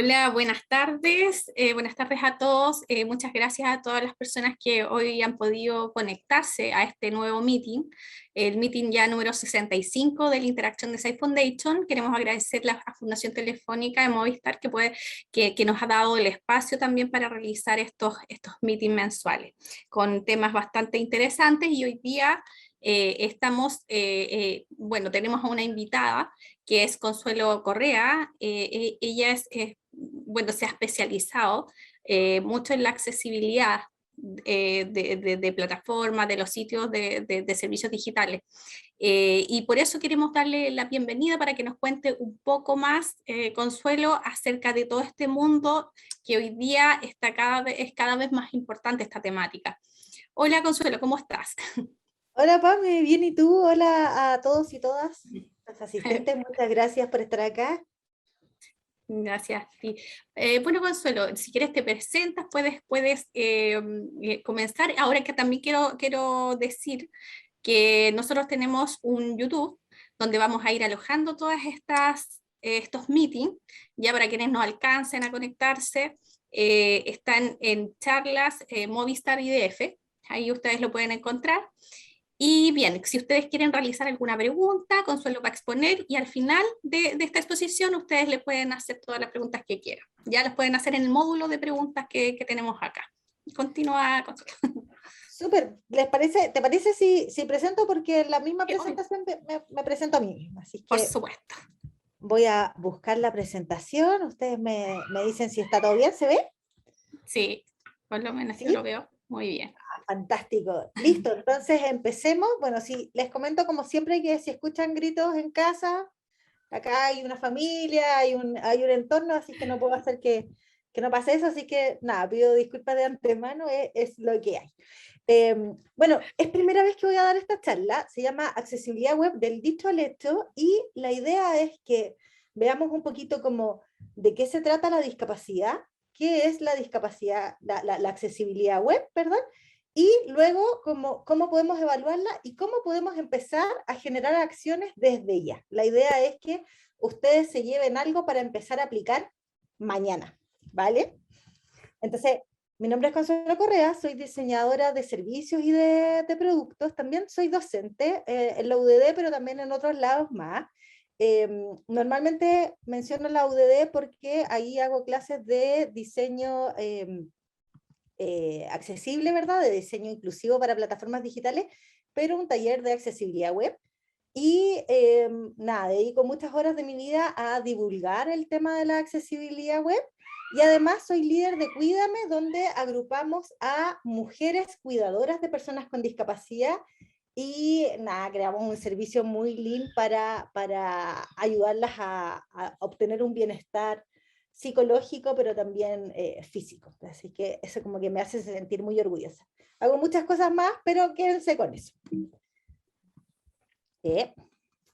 Hola, buenas tardes a todos. Muchas gracias a todas las personas que hoy han podido conectarse a este nuevo meeting, el meeting ya número 65 de la Interacción de Site Foundation. Queremos agradecer a Fundación Telefónica de Movistar que nos ha dado el espacio también para realizar estos meetings mensuales con temas bastante interesantes y hoy día tenemos a una invitada que es Consuelo Correa. Ella se ha especializado mucho en la accesibilidad de plataformas, de los sitios de servicios digitales. Y por eso queremos darle la bienvenida para que nos cuente un poco más, Consuelo, acerca de todo este mundo que hoy día es cada vez más importante esta temática. Hola Consuelo, ¿cómo estás? Hola Pame, bien y tú, hola a todos y todas, los asistentes, muchas gracias por estar acá. Gracias, sí. Bueno, Consuelo, si quieres te presentas, puedes comenzar. Ahora que también quiero decir que nosotros tenemos un YouTube donde vamos a ir alojando todas estos meetings, ya para quienes no alcancen a conectarse, están en charlas Movistar IDF, ahí ustedes lo pueden encontrar. Y bien, si ustedes quieren realizar alguna pregunta, Consuelo va a exponer y al final de esta exposición ustedes le pueden hacer todas las preguntas que quieran. Ya las pueden hacer en el módulo de preguntas que tenemos acá. Continúa, Consuelo. Súper, ¿te parece si presento? Porque en la misma Obvio, presentación me presento a mí misma, así por que supuesto. voy a buscar la presentación, ustedes me dicen si está todo bien, ¿se ve? Sí, por lo menos yo lo Sí, veo muy bien. fantástico, listo, entonces empecemos. Bueno, sí, les comento como siempre que si escuchan gritos en casa, acá hay una familia, hay un entorno, así que no puedo hacer que no pase eso, así que nada, pido disculpas de antemano, es lo que hay. Bueno, es primera vez que voy a dar esta charla, se llama Accesibilidad Web del dicho al hecho, y la idea es que veamos un poquito como de qué se trata la discapacidad, qué es la discapacidad, la accesibilidad web, perdón, y luego cómo podemos evaluarla y cómo podemos empezar a generar acciones desde ya. La idea es que ustedes se lleven algo para empezar a aplicar mañana, ¿vale? Entonces, mi nombre es Consuelo Correa, soy diseñadora de servicios y de productos, también soy docente en la UDD, pero también en otros lados más. Normalmente menciono la UDD porque ahí hago clases de diseño accesible, ¿verdad? De diseño inclusivo para plataformas digitales, pero un taller de accesibilidad web. Y nada, dedico muchas horas de mi vida a divulgar el tema de la accesibilidad web. Y además soy líder de Cuídame, donde agrupamos a mujeres cuidadoras de personas con discapacidad. Y nada, creamos un servicio muy lean para ayudarlas a obtener un bienestar psicológico, pero también físico. Así que eso como que me hace sentir muy orgullosa. Hago muchas cosas más, pero quédense con eso.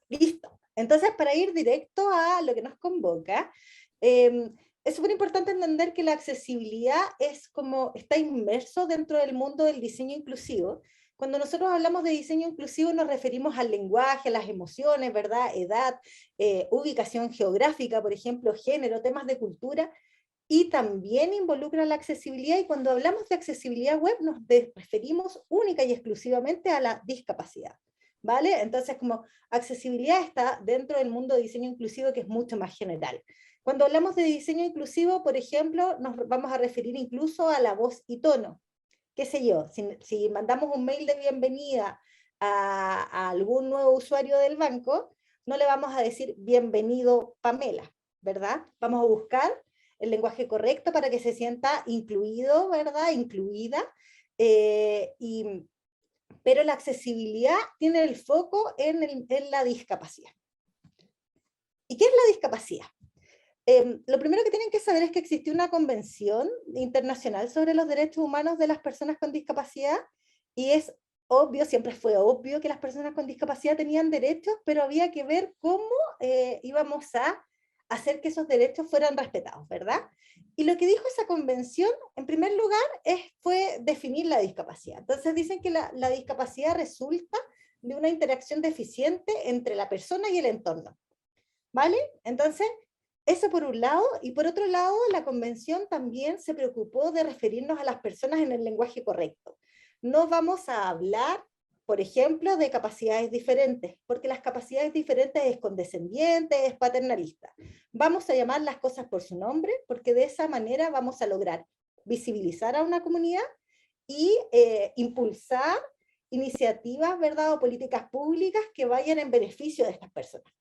Listo. Entonces, para ir directo a lo que nos convoca, es súper importante entender que la accesibilidad es como está inmerso dentro del mundo del diseño inclusivo. Cuando nosotros hablamos de diseño inclusivo nos referimos al lenguaje, a las emociones, ¿verdad? Edad, ubicación geográfica, por ejemplo, género, temas de cultura, y también involucra la accesibilidad, y cuando hablamos de accesibilidad web nos referimos única y exclusivamente a la discapacidad, ¿vale? Entonces, como accesibilidad está dentro del mundo de diseño inclusivo, que es mucho más general. Cuando hablamos de diseño inclusivo, por ejemplo, nos vamos a referir incluso a la voz y tono. Qué sé yo, si mandamos un mail de bienvenida a algún nuevo usuario del banco, no le vamos a decir bienvenido Pamela, ¿verdad? Vamos a buscar el lenguaje correcto para que se sienta incluido, ¿verdad? Incluida. Pero la accesibilidad tiene el foco en la discapacidad. ¿Y qué es la discapacidad? Lo primero que tienen que saber es que existe una convención internacional sobre los derechos humanos de las personas con discapacidad, y es obvio, siempre fue obvio que las personas con discapacidad tenían derechos, pero había que ver cómo íbamos a hacer que esos derechos fueran respetados, ¿verdad? Y lo que dijo esa convención, en primer lugar, fue definir la discapacidad. Entonces dicen que la discapacidad resulta de una interacción deficiente entre la persona y el entorno, ¿vale? Entonces, Eso por un lado, y por otro lado, la convención también se preocupó de referirnos a las personas en el lenguaje correcto. No vamos a hablar, por ejemplo, de capacidades diferentes, porque las capacidades diferentes es condescendiente, es paternalista. Vamos a llamar las cosas por su nombre, porque de esa manera vamos a lograr visibilizar a una comunidad y impulsar iniciativas, ¿verdad?, o políticas públicas que vayan en beneficio de estas personas.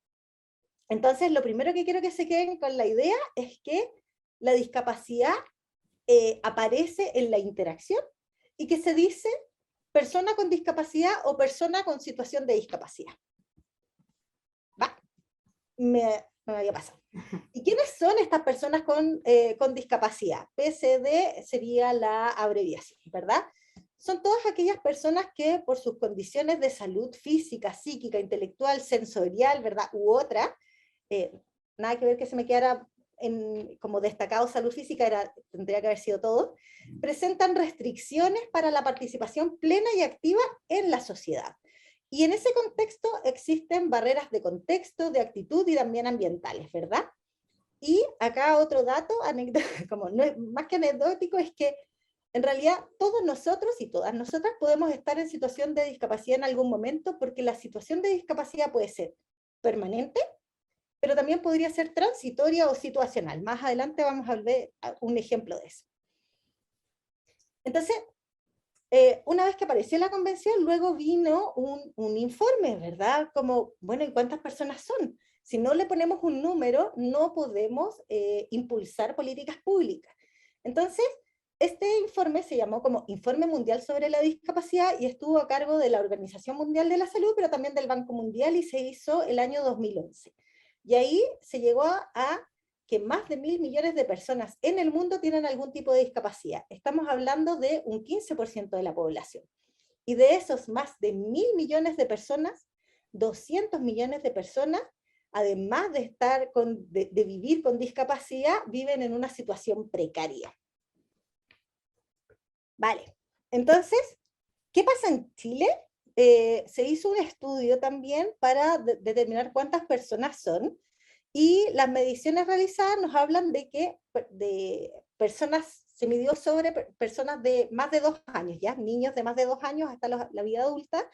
Entonces, lo primero que quiero que se queden con la idea es que la discapacidad aparece en la interacción y que se dice persona con discapacidad o persona con situación de discapacidad. Va, me había pasado. ¿Y quiénes son estas personas con discapacidad? PCD sería la abreviación, ¿verdad? Son todas aquellas personas que por sus condiciones de salud física, psíquica, intelectual, sensorial, ¿verdad? U otra, nada que ver que se me quedara como destacado salud física, tendría que haber sido todo, presentan restricciones para la participación plena y activa en la sociedad. Y en ese contexto existen barreras de contexto, de actitud y también ambientales, ¿verdad? Y acá otro dato, como no es, más que anecdótico, es que en realidad todos nosotros y todas nosotras podemos estar en situación de discapacidad en algún momento, porque la situación de discapacidad puede ser permanente, pero también podría ser transitoria o situacional. Más adelante vamos a ver un ejemplo de eso. Entonces, una vez que apareció la convención, luego vino un informe, ¿verdad? Como, bueno, ¿y cuántas personas son? Si no le ponemos un número, no podemos impulsar políticas públicas. Entonces, este informe se llamó como Informe Mundial sobre la Discapacidad y estuvo a cargo de la Organización Mundial de la Salud, pero también del Banco Mundial, y se hizo el año 2011. Y ahí se llegó a que más de 1.000 millones de personas en el mundo tienen algún tipo de discapacidad. Estamos hablando de un 15% de la población. Y de esos más de 1.000 millones de personas, 200 millones de personas, además de, de vivir con discapacidad, viven en una situación precaria. Vale, entonces, ¿qué pasa en Chile? Se hizo un estudio también para determinar cuántas personas son, y las mediciones realizadas nos hablan de que se midió sobre personas de más de 2 años, ¿ya? Niños de más de 2 años hasta la vida adulta,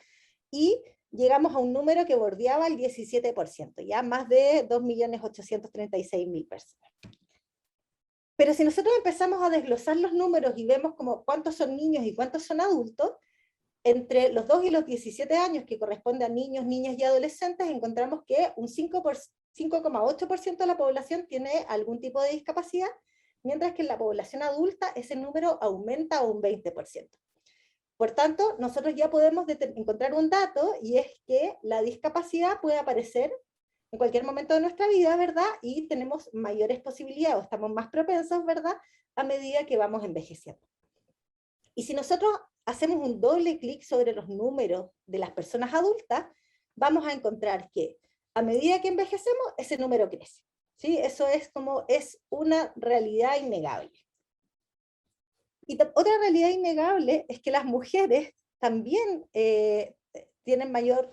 y llegamos a un número que bordeaba el 17%, ya más de 2.836.000 personas. Pero si nosotros empezamos a desglosar los números y vemos como cuántos son niños y cuántos son adultos, entre los 2 y los 17 años, que corresponde a niños, niñas y adolescentes, encontramos que un 5,8% de la población tiene algún tipo de discapacidad, mientras que en la población adulta ese número aumenta a un 20%. Por tanto, nosotros ya podemos encontrar un dato, y es que la discapacidad puede aparecer en cualquier momento de nuestra vida, ¿verdad? Y tenemos mayores posibilidades, o estamos más propensos, ¿verdad?, a medida que vamos envejeciendo. Y si nosotros hacemos un doble clic sobre los números de las personas adultas, vamos a encontrar que a medida que envejecemos, ese número crece. ¿Sí? Eso es una realidad innegable. Y otra realidad innegable es que las mujeres también tienen mayor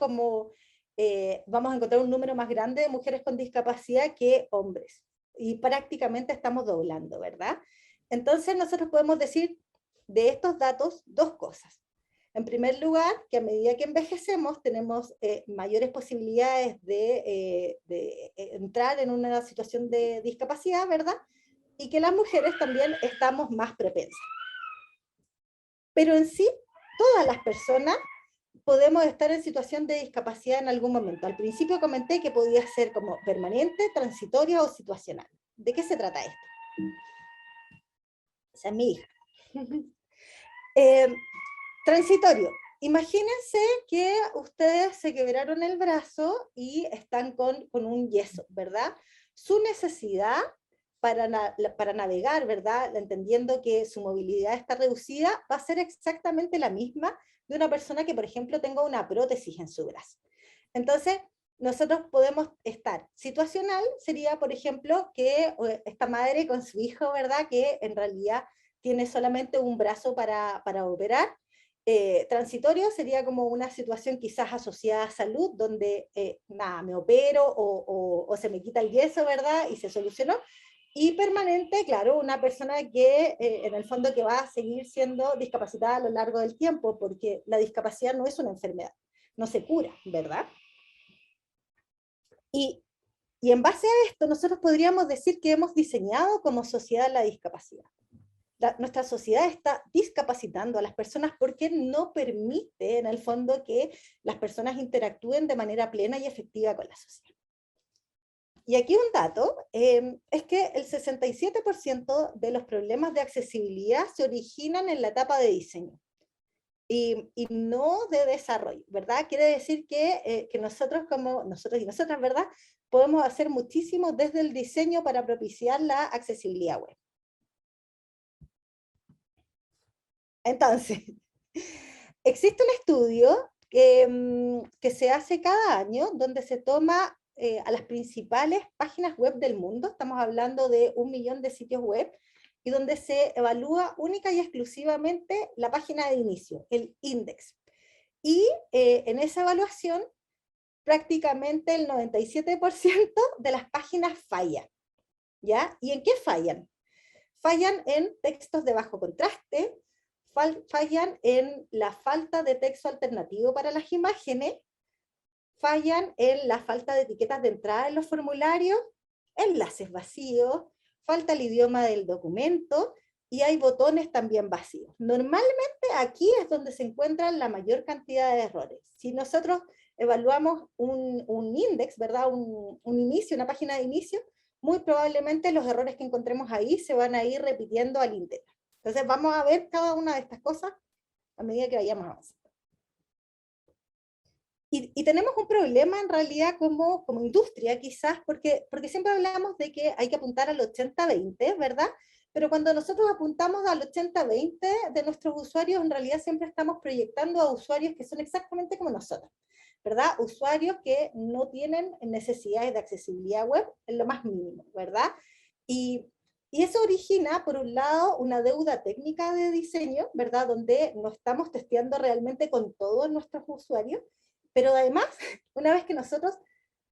vamos a encontrar un número más grande de mujeres con discapacidad que hombres. Y prácticamente estamos doblando, ¿verdad? Entonces nosotros podemos decir de estos datos 2 cosas. En primer lugar, que a medida que envejecemos tenemos mayores posibilidades de entrar en una situación de discapacidad, ¿verdad? Y que las mujeres también estamos más propensas. Pero en sí, todas las personas podemos estar en situación de discapacidad en algún momento. Al principio comenté que podía ser como permanente, transitoria o situacional. ¿De qué se trata esto? Esa es mi hija. Transitorio. Imagínense que ustedes se quebraron el brazo y están con un yeso, ¿verdad? Su necesidad para navegar, ¿verdad?, entendiendo que su movilidad está reducida, va a ser exactamente la misma de una persona que, por ejemplo, tenga una prótesis en su brazo. Entonces, nosotros podemos estar situacional, sería, por ejemplo, que esta madre con su hijo, ¿verdad?, que en realidad tiene solamente un brazo para operar, Transitorio sería como una situación quizás asociada a salud, donde nada, me opero o se me quita el yeso, ¿verdad? Y se solucionó. Y permanente, claro, una persona que en el fondo que va a seguir siendo discapacitada a lo largo del tiempo, porque la discapacidad no es una enfermedad, no se cura, ¿verdad? Y, y en base a esto, nosotros podríamos decir que hemos diseñado como sociedad la discapacidad. Nuestra sociedad está discapacitando a las personas porque no permite, en el fondo, que las personas interactúen de manera plena y efectiva con la sociedad. Y aquí un dato, es que el 67% de los problemas de accesibilidad se originan en la etapa de diseño y no de desarrollo, ¿verdad? Quiere decir que nosotros y nosotras, ¿verdad? Podemos hacer muchísimo desde el diseño para propiciar la accesibilidad web. Entonces, existe un estudio que se hace cada año donde se toma a las principales páginas web del mundo, estamos hablando de 1 millón de sitios web, y donde se evalúa única y exclusivamente la página de inicio, el index. Y en esa evaluación prácticamente el 97% de las páginas fallan, ¿ya? ¿Y en qué fallan? Fallan en textos de bajo contraste, fallan en la falta de texto alternativo para las imágenes, fallan en la falta de etiquetas de entrada en los formularios, enlaces vacíos, falta el idioma del documento y hay botones también vacíos. Normalmente aquí es donde se encuentran la mayor cantidad de errores. Si nosotros evaluamos un index, ¿verdad? Un inicio, una página de inicio, muy probablemente los errores que encontremos ahí se van a ir repitiendo al íntegro. Entonces vamos a ver cada una de estas cosas a medida que vayamos avanzando. Y tenemos un problema en realidad como industria quizás, porque siempre hablamos de que hay que apuntar al 80-20, ¿verdad? Pero cuando nosotros apuntamos al 80-20 de nuestros usuarios, en realidad siempre estamos proyectando a usuarios que son exactamente como nosotros, ¿verdad? Usuarios que no tienen necesidades de accesibilidad web en lo más mínimo, ¿verdad? Y eso origina, por un lado, una deuda técnica de diseño, ¿verdad? Donde no estamos testeando realmente con todos nuestros usuarios, pero además, una vez que nosotros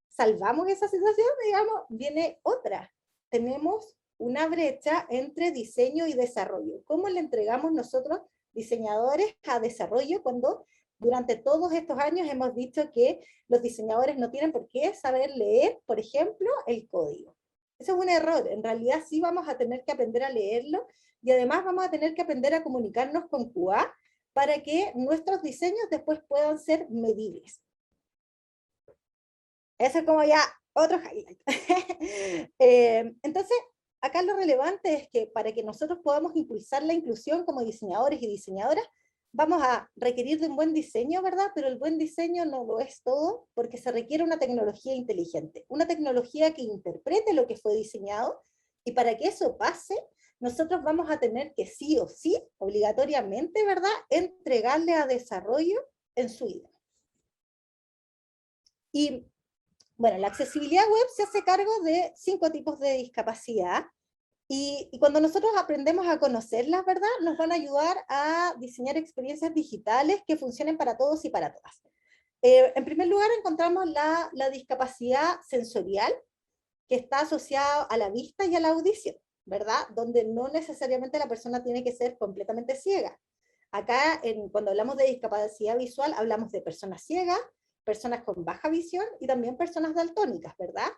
salvamos esa situación, digamos, viene otra. Tenemos una brecha entre diseño y desarrollo. ¿Cómo le entregamos nosotros, diseñadores, a desarrollo cuando durante todos estos años hemos dicho que los diseñadores no tienen por qué saber leer, por ejemplo, el código? Eso es un error. En realidad sí vamos a tener que aprender a leerlo y además vamos a tener que aprender a comunicarnos con QA para que nuestros diseños después puedan ser medibles. Eso es como ya otro highlight. Entonces, acá lo relevante es que para que nosotros podamos impulsar la inclusión como diseñadores y diseñadoras, vamos a requerir de un buen diseño, ¿verdad? Pero el buen diseño no lo es todo, porque se requiere una tecnología inteligente, una tecnología que interprete lo que fue diseñado, y para que eso pase, nosotros vamos a tener que sí o sí, obligatoriamente, ¿verdad?, entregarle a desarrollo en su idioma. Y bueno, la accesibilidad web se hace cargo de 5 tipos de discapacidad, y cuando nosotros aprendemos a conocerlas, ¿verdad?, nos van a ayudar a diseñar experiencias digitales que funcionen para todos y para todas. En primer lugar, encontramos la discapacidad sensorial, que está asociada a la vista y a la audición, ¿verdad? Donde no necesariamente la persona tiene que ser completamente ciega. Acá, cuando hablamos de discapacidad visual, hablamos de personas ciegas, personas con baja visión y también personas daltónicas, ¿verdad?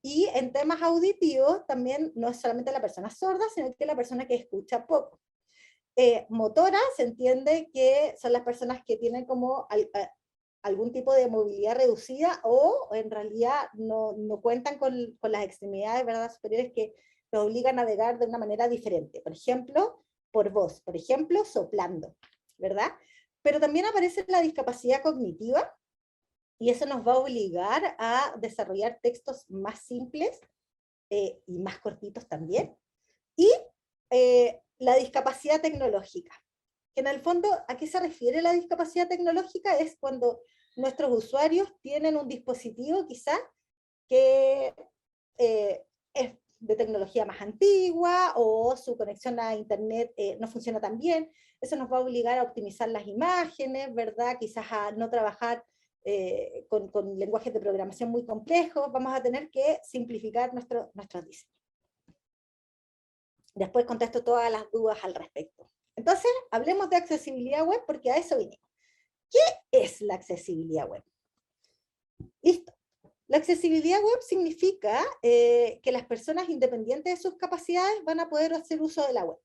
Y en temas auditivos también no es solamente la persona sorda, sino que la persona que escucha poco. Motora se entiende que son las personas que tienen como algún tipo de movilidad reducida o en realidad no cuentan con las extremidades, ¿verdad?, superiores que los obligan a navegar de una manera diferente. Por ejemplo, por voz, por ejemplo, soplando, ¿verdad? Pero también aparece la discapacidad cognitiva, y eso nos va a obligar a desarrollar textos más simples y más cortitos también. Y la discapacidad tecnológica, que en el fondo, ¿a qué se refiere la discapacidad tecnológica? Es cuando nuestros usuarios tienen un dispositivo quizás que es de tecnología más antigua, o su conexión a internet no funciona tan bien, Eso nos va a obligar a optimizar las imágenes, ¿verdad? Quizás a no trabajar con lenguajes de programación muy complejos, vamos a tener que simplificar nuestros diseños. Después contesto todas las dudas al respecto. Entonces, hablemos de accesibilidad web porque a eso vinimos. ¿Qué es la accesibilidad web? Listo. La accesibilidad web significa que las personas independientes de sus capacidades van a poder hacer uso de la web.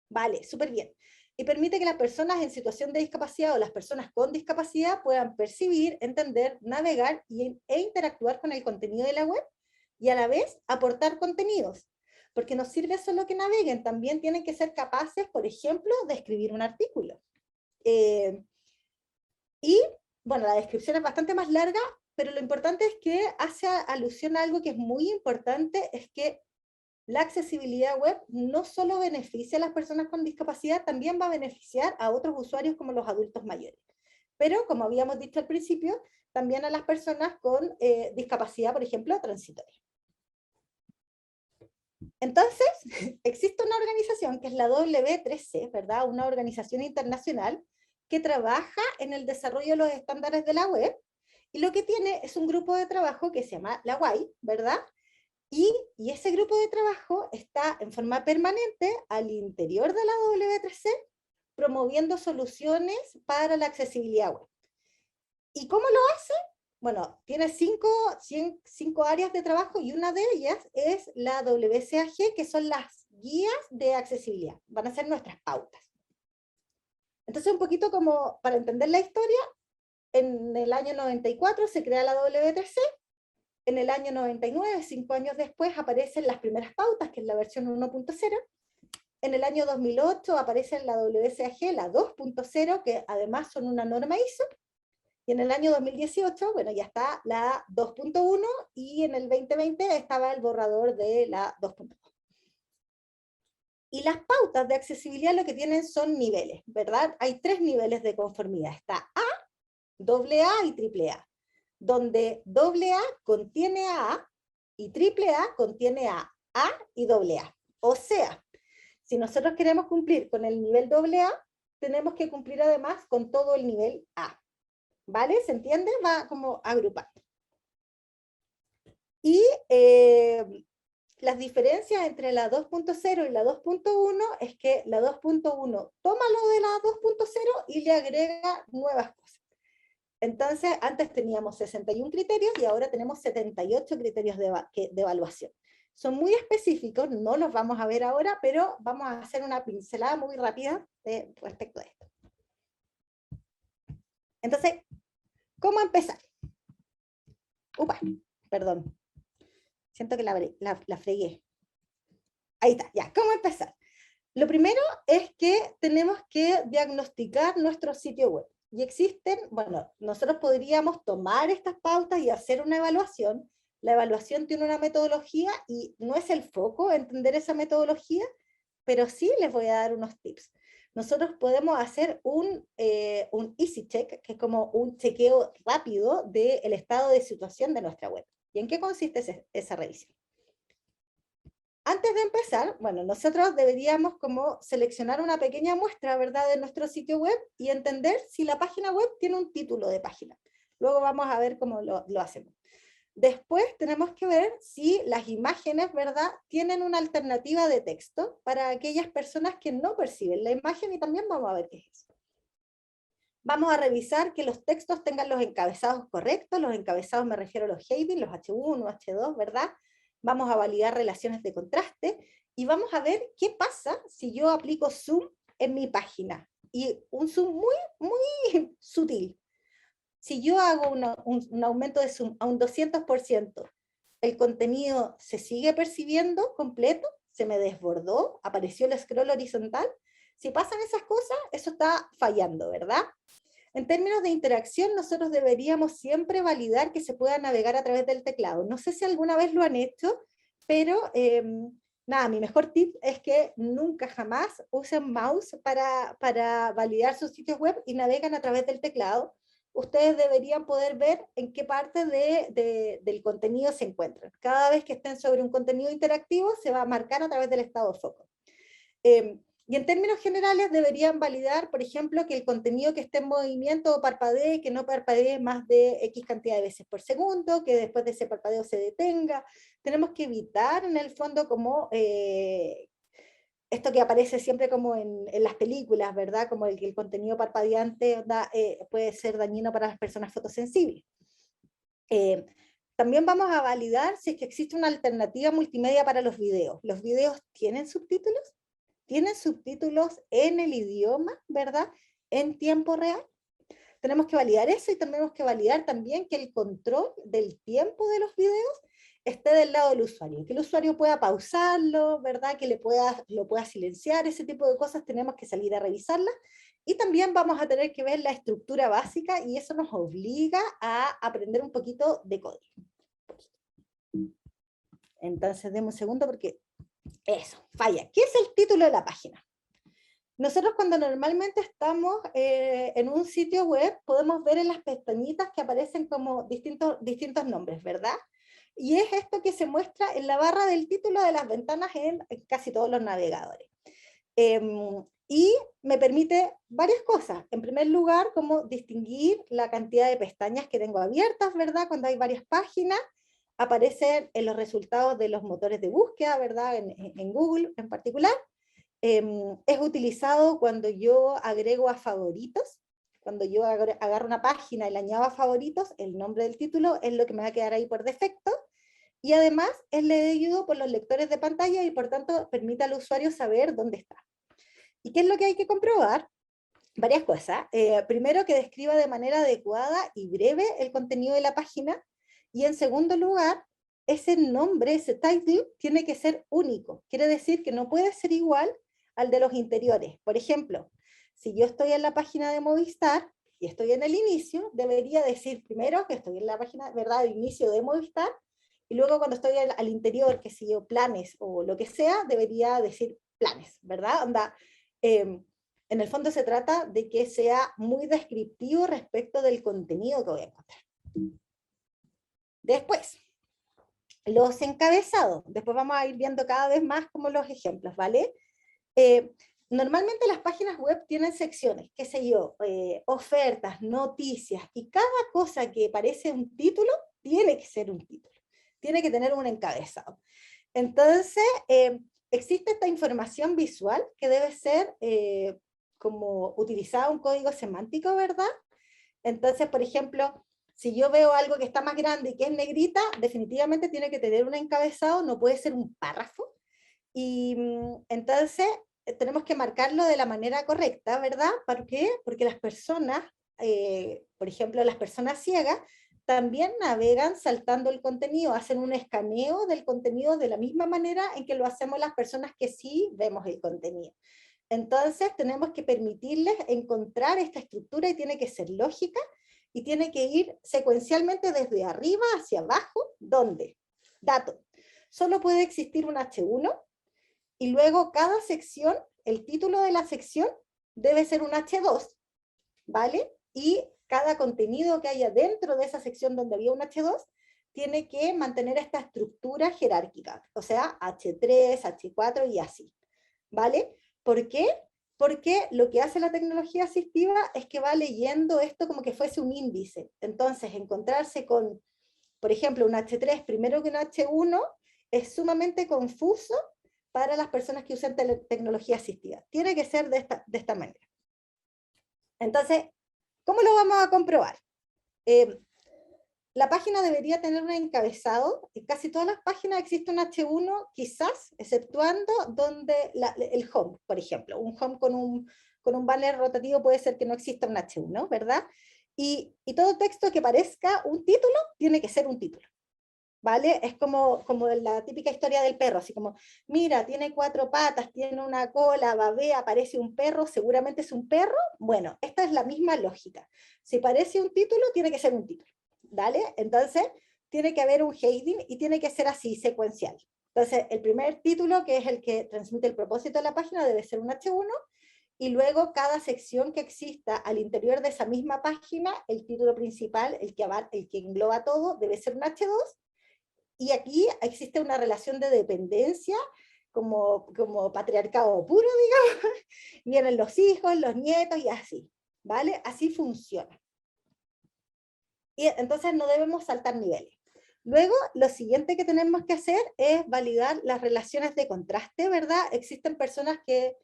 Vale, súper bien. Y permite que las personas en situación de discapacidad o las personas con discapacidad puedan percibir, entender, navegar e interactuar con el contenido de la web y a la vez aportar contenidos. Porque no sirve solo que naveguen, también tienen que ser capaces, por ejemplo, de escribir un artículo. Y, bueno, la descripción es bastante más larga, pero lo importante es que hace alusión a algo que es muy importante, es que la accesibilidad web no solo beneficia a las personas con discapacidad, también va a beneficiar a otros usuarios como los adultos mayores. Pero, como habíamos dicho al principio, también a las personas con discapacidad, por ejemplo, transitoria. Entonces, existe una organización que es la W3C, ¿verdad? Una organización internacional que trabaja en el desarrollo de los estándares de la web, y lo que tiene es un grupo de trabajo que se llama la WAI, ¿verdad? Y ese grupo de trabajo está en forma permanente al interior de la W3C, promoviendo soluciones para la accesibilidad web. ¿Y cómo lo hace? Bueno, tiene cinco áreas de trabajo y una de ellas es la WCAG, que son las guías de accesibilidad. Van a ser nuestras pautas. Entonces, un poquito como para entender la historia, en el año 94 se crea la W3C, en el año 99, 5 años después, aparecen las primeras pautas, que es la versión 1.0. En el año 2008 aparece la WCAG, la 2.0, que además son una norma ISO. Y en el año 2018, bueno, ya está la 2.1, y en el 2020 estaba el borrador de la 2.2. Y las pautas de accesibilidad lo que tienen son niveles, ¿verdad? Hay 3 niveles de conformidad. Está A, AA y AAA, donde AA contiene A y AAA contiene A y AA. O sea, si nosotros queremos cumplir con el nivel AA, tenemos que cumplir además con todo el nivel A. ¿Vale? ¿Se entiende? Va como agrupando. Y las diferencias entre la 2.0 y la 2.1 es que la 2.1 toma lo de la 2.0 y le agrega nuevas cosas. Entonces, antes teníamos 61 criterios y ahora tenemos 78 criterios de evaluación. Son muy específicos, no los vamos a ver ahora, pero vamos a hacer una pincelada muy rápida respecto a esto. Entonces, ¿cómo empezar? Upa, perdón. Siento que la fregué. Ahí está, ya. ¿Cómo empezar? Lo primero es que tenemos que diagnosticar nuestro sitio web. Y existen, bueno, nosotros podríamos tomar estas pautas y hacer una evaluación. La evaluación tiene una metodología y no es el foco entender esa metodología, pero sí les voy a dar unos tips. Nosotros podemos hacer un easy check, que es como un chequeo rápido del estado de situación de nuestra web. ¿Y en qué consiste esa revisión? Antes de empezar, bueno, nosotros deberíamos como seleccionar una pequeña muestra, ¿verdad?, de nuestro sitio web y entender si la página web tiene un título de página. Luego vamos a ver cómo lo hacemos. Después tenemos que ver si las imágenes, ¿verdad?, tienen una alternativa de texto para aquellas personas que no perciben la imagen, y también vamos a ver qué es eso. Vamos a revisar que los textos tengan los encabezados correctos. Los encabezados me refiero a los headings, los H1, H2, ¿verdad? Vamos a validar relaciones de contraste y vamos a ver qué pasa si yo aplico zoom en mi página. Y un zoom muy, muy sutil. Si yo hago un aumento de zoom a un 200%, ¿el contenido se sigue percibiendo completo? ¿Se me desbordó? ¿Apareció el scroll horizontal? Si pasan esas cosas, eso está fallando, ¿verdad? En términos de interacción, nosotros deberíamos siempre validar que se pueda navegar a través del teclado. No sé si alguna vez lo han hecho, pero nada, mi mejor tip es que nunca jamás usen mouse para validar sus sitios web y navegan a través del teclado. Ustedes deberían poder ver en qué parte del contenido se encuentran. Cada vez que estén sobre un contenido interactivo, se va a marcar a través del estado foco. Y en términos generales deberían validar, por ejemplo, que el contenido que esté en movimiento o parpadee, que no parpadee más de X cantidad de veces por segundo, que después de ese parpadeo se detenga. Tenemos que evitar en el fondo como esto que aparece siempre como en las películas, ¿verdad? Como el que el contenido parpadeante puede ser dañino para las personas fotosensibles. También vamos a validar si es que existe una alternativa multimedia para los videos. ¿Los videos tienen subtítulos? ¿Tienen subtítulos en el idioma, verdad? En tiempo real. Tenemos que validar eso y tenemos que validar también que el control del tiempo de los videos esté del lado del usuario, que el usuario pueda pausarlo, ¿verdad? Que lo pueda silenciar, ese tipo de cosas tenemos que salir a revisarlas. Y también vamos a tener que ver la estructura básica y eso nos obliga a aprender un poquito de código. Entonces, deme un segundo porque eso, falla. ¿Qué es el título de la página? Nosotros cuando normalmente estamos en un sitio web, podemos ver en las pestañitas que aparecen como distintos nombres, ¿verdad? Y es esto que se muestra en la barra del título de las ventanas en casi todos los navegadores. Y me permite varias cosas. En primer lugar, como distinguir la cantidad de pestañas que tengo abiertas, ¿verdad? Cuando hay varias páginas, aparecen en los resultados de los motores de búsqueda, ¿verdad? En Google en particular. Es utilizado cuando yo agrego a favoritos. Cuando yo agarro una página y la añado a favoritos, el nombre del título es lo que me va a quedar ahí por defecto. Y además es leído por los lectores de pantalla y por tanto permite al usuario saber dónde está. ¿Y qué es lo que hay que comprobar? Varias cosas. Primero, que describa de manera adecuada y breve el contenido de la página. Y en segundo lugar, ese nombre, ese title, tiene que ser único. Quiere decir que no puede ser igual al de los interiores. Por ejemplo, si yo estoy en la página de Movistar y estoy en el inicio, debería decir primero que estoy en la página, ¿verdad?, de inicio de Movistar, y luego cuando estoy al interior, que si yo planes o lo que sea, debería decir planes, ¿verdad? Onda, en el fondo se trata de que sea muy descriptivo respecto del contenido que voy a encontrar. Después, los encabezados. Después vamos a ir viendo cada vez más como los ejemplos, ¿vale? Normalmente las páginas web tienen secciones, qué sé yo, ofertas, noticias, y cada cosa que parece un título tiene que ser un título, tiene que tener un encabezado. Entonces, existe esta información visual que debe ser como utilizada un código semántico, ¿verdad? Entonces, por ejemplo, si yo veo algo que está más grande y que es negrita, definitivamente tiene que tener un encabezado, no puede ser un párrafo. Y entonces tenemos que marcarlo de la manera correcta, ¿verdad? ¿Por qué? Porque las personas, por ejemplo, las personas ciegas, también navegan saltando el contenido, hacen un escaneo del contenido de la misma manera en que lo hacemos las personas que sí vemos el contenido. Entonces tenemos que permitirles encontrar esta estructura y tiene que ser lógica y tiene que ir secuencialmente desde arriba hacia abajo, ¿dónde? Dato. Solo puede existir un H1 y luego cada sección, el título de la sección debe ser un H2, ¿vale? Y cada contenido que haya dentro de esa sección donde había un H2 tiene que mantener esta estructura jerárquica, o sea, H3, H4 y así, ¿vale? ¿Por qué? Porque lo que hace la tecnología asistiva es que va leyendo esto como que fuese un índice. Entonces, encontrarse con, por ejemplo, un H3 primero que un H1 es sumamente confuso para las personas que usan tecnología asistiva. Tiene que ser de esta manera. Entonces, ¿cómo lo vamos a comprobar? La página debería tener un encabezado. En casi todas las páginas existe un H1, quizás, exceptuando donde el home, por ejemplo. Un home con un banner rotativo puede ser que no exista un H1, ¿verdad? Y todo texto que parezca un título, tiene que ser un título, ¿vale? Es como la típica historia del perro, así como, mira, tiene 4 patas, tiene una cola, babea, aparece un perro, seguramente es un perro. Bueno, esta es la misma lógica. Si parece un título, tiene que ser un título, ¿vale? Entonces, tiene que haber un heading y tiene que ser así, secuencial. Entonces, el primer título, que es el que transmite el propósito de la página, debe ser un H1, y luego cada sección que exista al interior de esa misma página, el título principal, el que engloba todo, debe ser un H2, y aquí existe una relación de dependencia como patriarcado puro, digamos, vienen los hijos, los nietos y así, ¿vale? Así funciona. Y entonces no debemos saltar niveles. Luego, lo siguiente que tenemos que hacer es validar las relaciones de contraste, ¿verdad? Existen personas que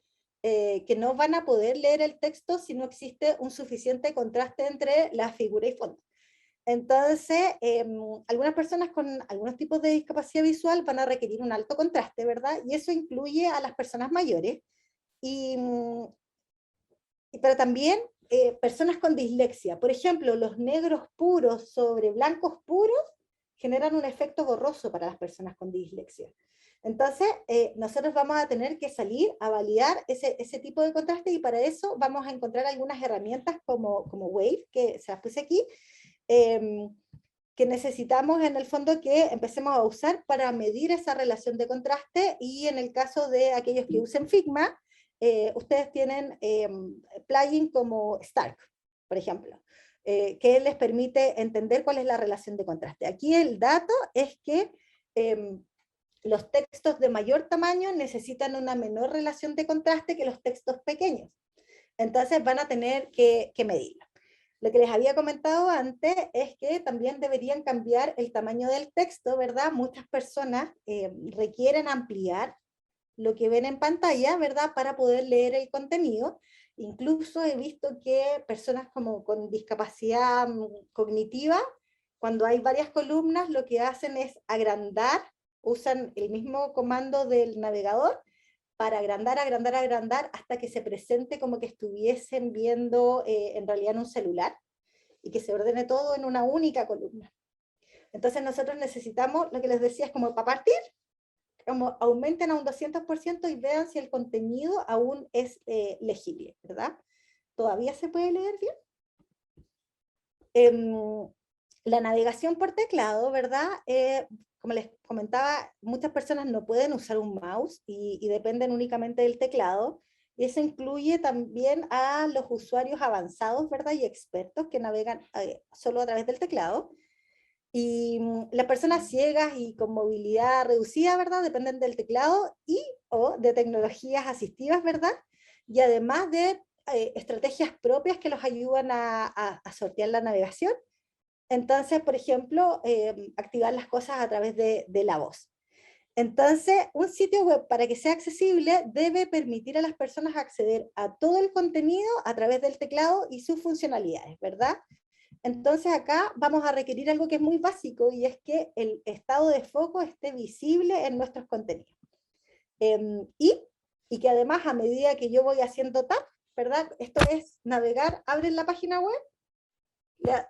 no van a poder leer el texto si no existe un suficiente contraste entre la figura y fondo. Entonces, algunas personas con algunos tipos de discapacidad visual van a requerir un alto contraste, ¿verdad? Y eso incluye a las personas mayores, y, pero también personas con dislexia. Por ejemplo, los negros puros sobre blancos puros generan un efecto borroso para las personas con dislexia. Entonces, nosotros vamos a tener que salir a validar ese tipo de contraste, y para eso vamos a encontrar algunas herramientas como Wave, que se las puse aquí, que necesitamos en el fondo que empecemos a usar para medir esa relación de contraste. Y en el caso de aquellos que usen Figma, ustedes tienen plugin como Stark, por ejemplo, que les permite entender cuál es la relación de contraste. Aquí el dato es que los textos de mayor tamaño necesitan una menor relación de contraste que los textos pequeños. Entonces van a tener que medirlo. Lo que les había comentado antes es que también deberían cambiar el tamaño del texto, ¿verdad? Muchas personas requieren ampliar lo que ven en pantalla, ¿verdad? Para poder leer el contenido. Incluso he visto que personas como con discapacidad cognitiva, cuando hay varias columnas, lo que hacen es agrandar, usan el mismo comando del navegador para agrandar, agrandar, agrandar, hasta que se presente como que estuviesen viendo en realidad en un celular, y que se ordene todo en una única columna. Entonces nosotros necesitamos, lo que les decía, es como para partir, como aumenten a un 200% y vean si el contenido aún es legible, ¿verdad? ¿Todavía se puede leer bien? La navegación por teclado, ¿verdad? Como les comentaba, muchas personas no pueden usar un mouse y dependen únicamente del teclado. Y eso incluye también a los usuarios avanzados, ¿verdad? Y expertos que navegan solo a través del teclado. Y las personas ciegas y con movilidad reducida, ¿verdad? Dependen del teclado y o de tecnologías asistivas, ¿verdad? Y además de estrategias propias que los ayudan a sortear la navegación. Entonces, por ejemplo, activar las cosas a través de la voz. Entonces, un sitio web, para que sea accesible, debe permitir a las personas acceder a todo el contenido a través del teclado y sus funcionalidades, ¿verdad? Entonces acá vamos a requerir algo que es muy básico, y es que el estado de foco esté visible en nuestros contenidos. Y que además, a medida que yo voy haciendo tap, ¿verdad? Esto es navegar, abren la página web,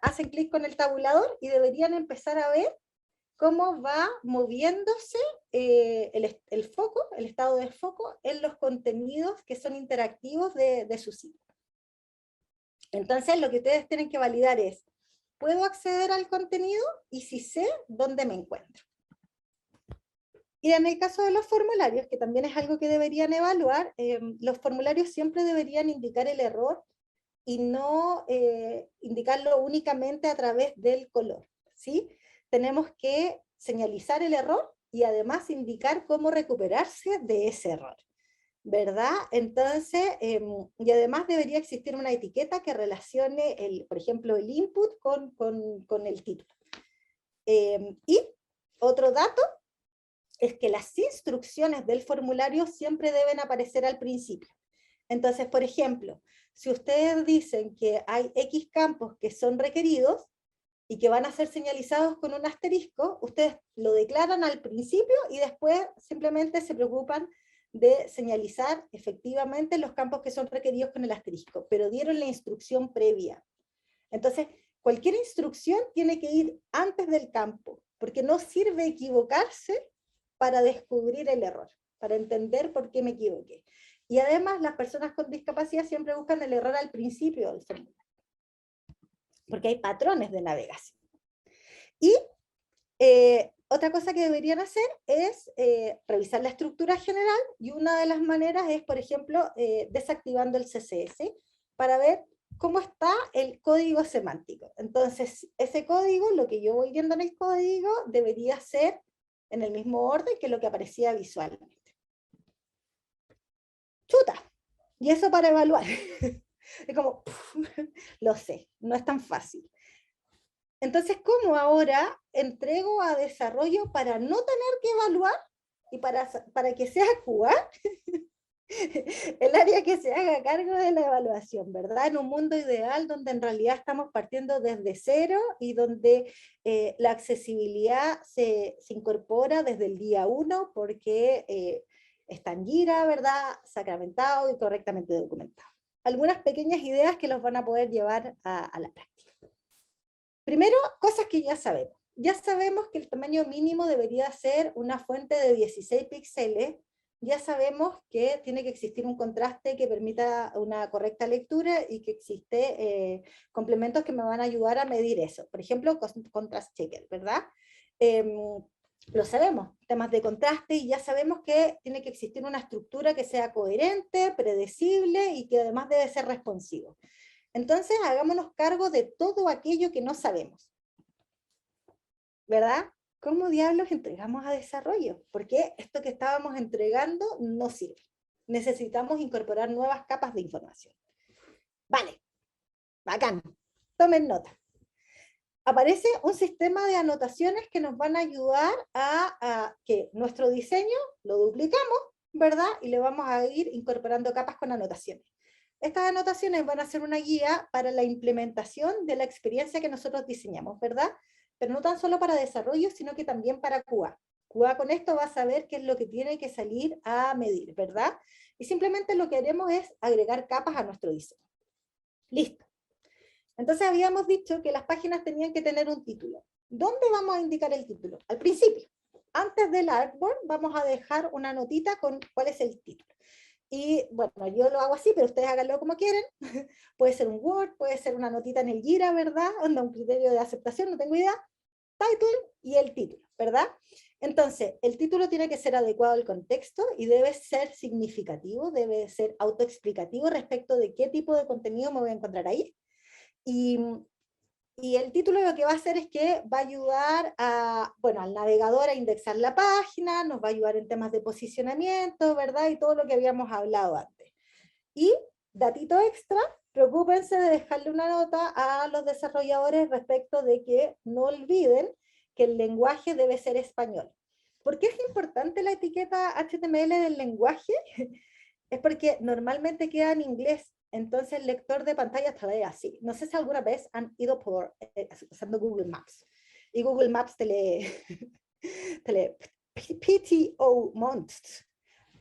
hacen clic con el tabulador y deberían empezar a ver cómo va moviéndose el foco, el estado de foco en los contenidos que son interactivos de su sitio. Entonces lo que ustedes tienen que validar es: ¿puedo acceder al contenido? Y si sé, ¿dónde me encuentro? Y en el caso de los formularios, que también es algo que deberían evaluar, los formularios siempre deberían indicar el error y no indicarlo únicamente a través del color, ¿sí? Tenemos que señalizar el error y además indicar cómo recuperarse de ese error, ¿verdad? Entonces, y además debería existir una etiqueta que relacione, por ejemplo, el input con el título. Y otro dato es que las instrucciones del formulario siempre deben aparecer al principio. Entonces, por ejemplo, si ustedes dicen que hay X campos que son requeridos y que van a ser señalizados con un asterisco, ustedes lo declaran al principio y después simplemente se preocupan de señalizar efectivamente los campos que son requeridos con el asterisco, pero dieron la instrucción previa. Entonces, cualquier instrucción tiene que ir antes del campo, porque no sirve equivocarse para descubrir el error, para entender por qué me equivoqué. Y además, las personas con discapacidad siempre buscan el error al principio del formulario, porque hay patrones de navegación. Y otra cosa que deberían hacer es revisar la estructura general, y una de las maneras es, por ejemplo, desactivando el CSS para ver cómo está el código semántico. Entonces, ese código, lo que yo voy viendo en el código, debería ser en el mismo orden que lo que aparecía visualmente. chuta, y eso para evaluar. Es como, lo sé, no es tan fácil. Entonces, ¿cómo ahora entrego a desarrollo para no tener que evaluar y para que sea QA el área que se haga cargo de la evaluación, ¿verdad? En un mundo ideal donde en realidad estamos partiendo desde cero y donde la accesibilidad se incorpora desde el día uno porque está en Jira, ¿verdad? Sacramentado y correctamente documentado. Algunas pequeñas ideas que los van a poder llevar a la práctica. Primero, cosas que ya sabemos. Ya sabemos que el tamaño mínimo debería ser una fuente de 16 píxeles. Ya sabemos que tiene que existir un contraste que permita una correcta lectura y que existe complementos que me van a ayudar a medir eso. Por ejemplo, contrast checker, ¿verdad? Lo sabemos, temas de contraste, y ya sabemos que tiene que existir una estructura que sea coherente, predecible y que además debe ser responsivo. Entonces, hagámonos cargo de todo aquello que no sabemos, ¿verdad? ¿Cómo diablos entregamos a desarrollo? Porque esto que estábamos entregando no sirve. Necesitamos incorporar nuevas capas de información. Vale, bacán. Tomen nota. Aparece un sistema de anotaciones que nos van a ayudar a que nuestro diseño lo duplicamos, ¿verdad? Y le vamos a ir incorporando capas con anotaciones. Estas anotaciones van a ser una guía para la implementación de la experiencia que nosotros diseñamos, ¿verdad? Pero no tan solo para desarrollo, sino que también para QA. QA con esto va a saber qué es lo que tiene que salir a medir, ¿verdad? Y simplemente lo que haremos es agregar capas a nuestro diseño. Listo. Entonces habíamos dicho que las páginas tenían que tener un título. ¿Dónde vamos a indicar el título? Al principio. Antes del artboard vamos a dejar una notita con cuál es el título. Y bueno, yo lo hago así, pero ustedes háganlo como quieren. Puede ser un Word, puede ser una notita en el Jira, ¿verdad? Onda, un criterio de aceptación, no tengo idea. Title y el título, ¿verdad? Entonces, el título tiene que ser adecuado al contexto y debe ser significativo, debe ser autoexplicativo respecto de qué tipo de contenido me voy a encontrar ahí. Y el título lo que va a hacer es que va a ayudar al navegador a indexar la página, nos va a ayudar en temas de posicionamiento, ¿verdad? Y todo lo que habíamos hablado antes. Y, datito extra, preocúpense de dejarle una nota a los desarrolladores respecto de que no olviden que el lenguaje debe ser español. ¿Por qué es importante la etiqueta HTML del lenguaje? Es porque normalmente queda en inglés, entonces el lector de pantalla te lee así. No sé si alguna vez han ido por usando Google Maps, y Google Maps te lee, te lee PTO Months,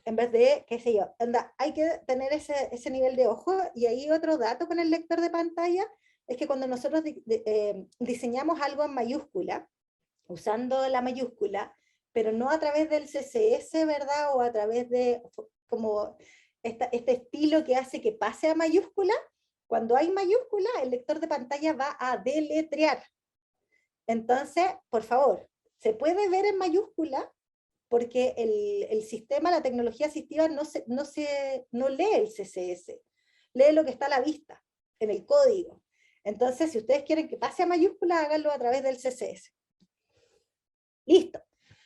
en vez de, qué sé yo, anda, hay que tener ese nivel de ojo. Y ahí otro dato con el lector de pantalla, es que cuando nosotros diseñamos algo en mayúscula, usando la mayúscula, pero no a través del CSS, ¿verdad? O a través de como este estilo que hace que pase a mayúscula, cuando hay mayúscula, el lector de pantalla va a deletrear. Entonces, por favor, se puede ver en mayúscula porque el sistema, la tecnología asistiva no lee el CSS, lee lo que está a la vista, en el código. Entonces, si ustedes quieren que pase a mayúscula, háganlo a través del CSS. Listo.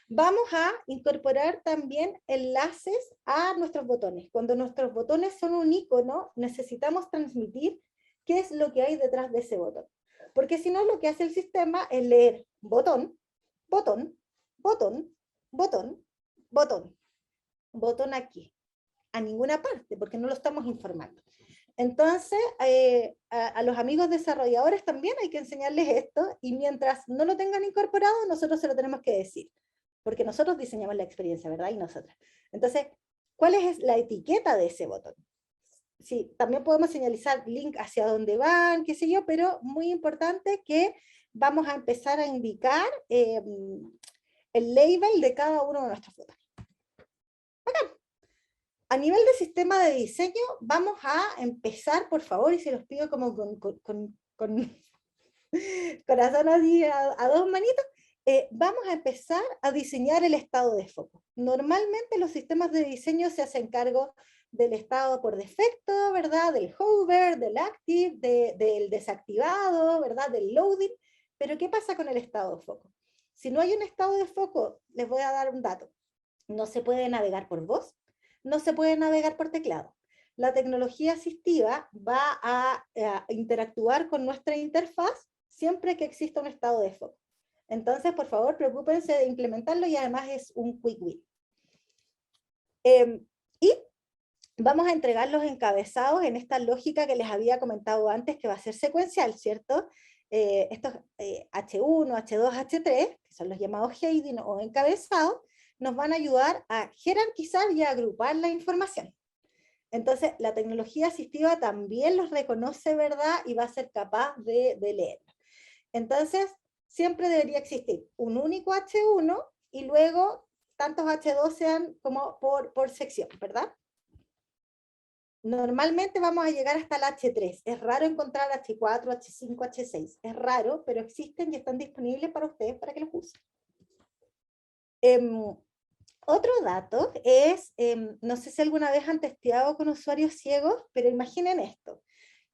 Vamos a incorporar también enlaces a nuestros botones. Cuando nuestros botones son un icono, necesitamos transmitir qué es lo que hay detrás de ese botón. Porque si no, lo que hace el sistema es leer botón, botón, botón, botón, botón. Botón aquí. A ninguna parte, porque no lo estamos informando. Entonces, a los amigos desarrolladores también hay que enseñarles esto, y mientras no lo tengan incorporado, nosotros se lo tenemos que decir, porque nosotros diseñamos la experiencia, ¿verdad? Y nosotras. Entonces, ¿cuál es la etiqueta de ese botón? Sí, también podemos señalizar link hacia dónde van, qué sé yo, pero muy importante que vamos a empezar a indicar el label de cada uno de nuestros botones. Bacán. A nivel de sistema de diseño, vamos a empezar, por favor, y se los pido como con corazón así a dos manitos, vamos a empezar a diseñar el estado de foco. Normalmente los sistemas de diseño se hacen cargo del estado por defecto, ¿verdad? Del hover, del active, del desactivado, ¿verdad? Del loading. Pero ¿qué pasa con el estado de foco? Si no hay un estado de foco, les voy a dar un dato. No se puede navegar por voz, no se puede navegar por teclado. la tecnología asistiva va a interactuar con nuestra interfaz siempre que exista un estado de foco. Entonces, por favor, preocúpense de implementarlo y además es un quick win. Y vamos a entregar los encabezados en esta lógica que les había comentado antes, que va a ser secuencial, ¿cierto? Estos H1, H2, H3, que son los llamados heading o encabezados, nos van a ayudar a jerarquizar y a agrupar la información. Entonces, la tecnología asistiva también los reconoce, ¿verdad? Y va a ser capaz de leerlo. Entonces, siempre debería existir un único H1 y luego tantos H2 sean como por sección, ¿verdad? Normalmente vamos a llegar hasta el H3. Es raro encontrar H4, H5, H6. Es raro, pero existen y están disponibles para ustedes para que los usen. Otro dato es, no sé si alguna vez han testeado con usuarios ciegos, pero imaginen esto.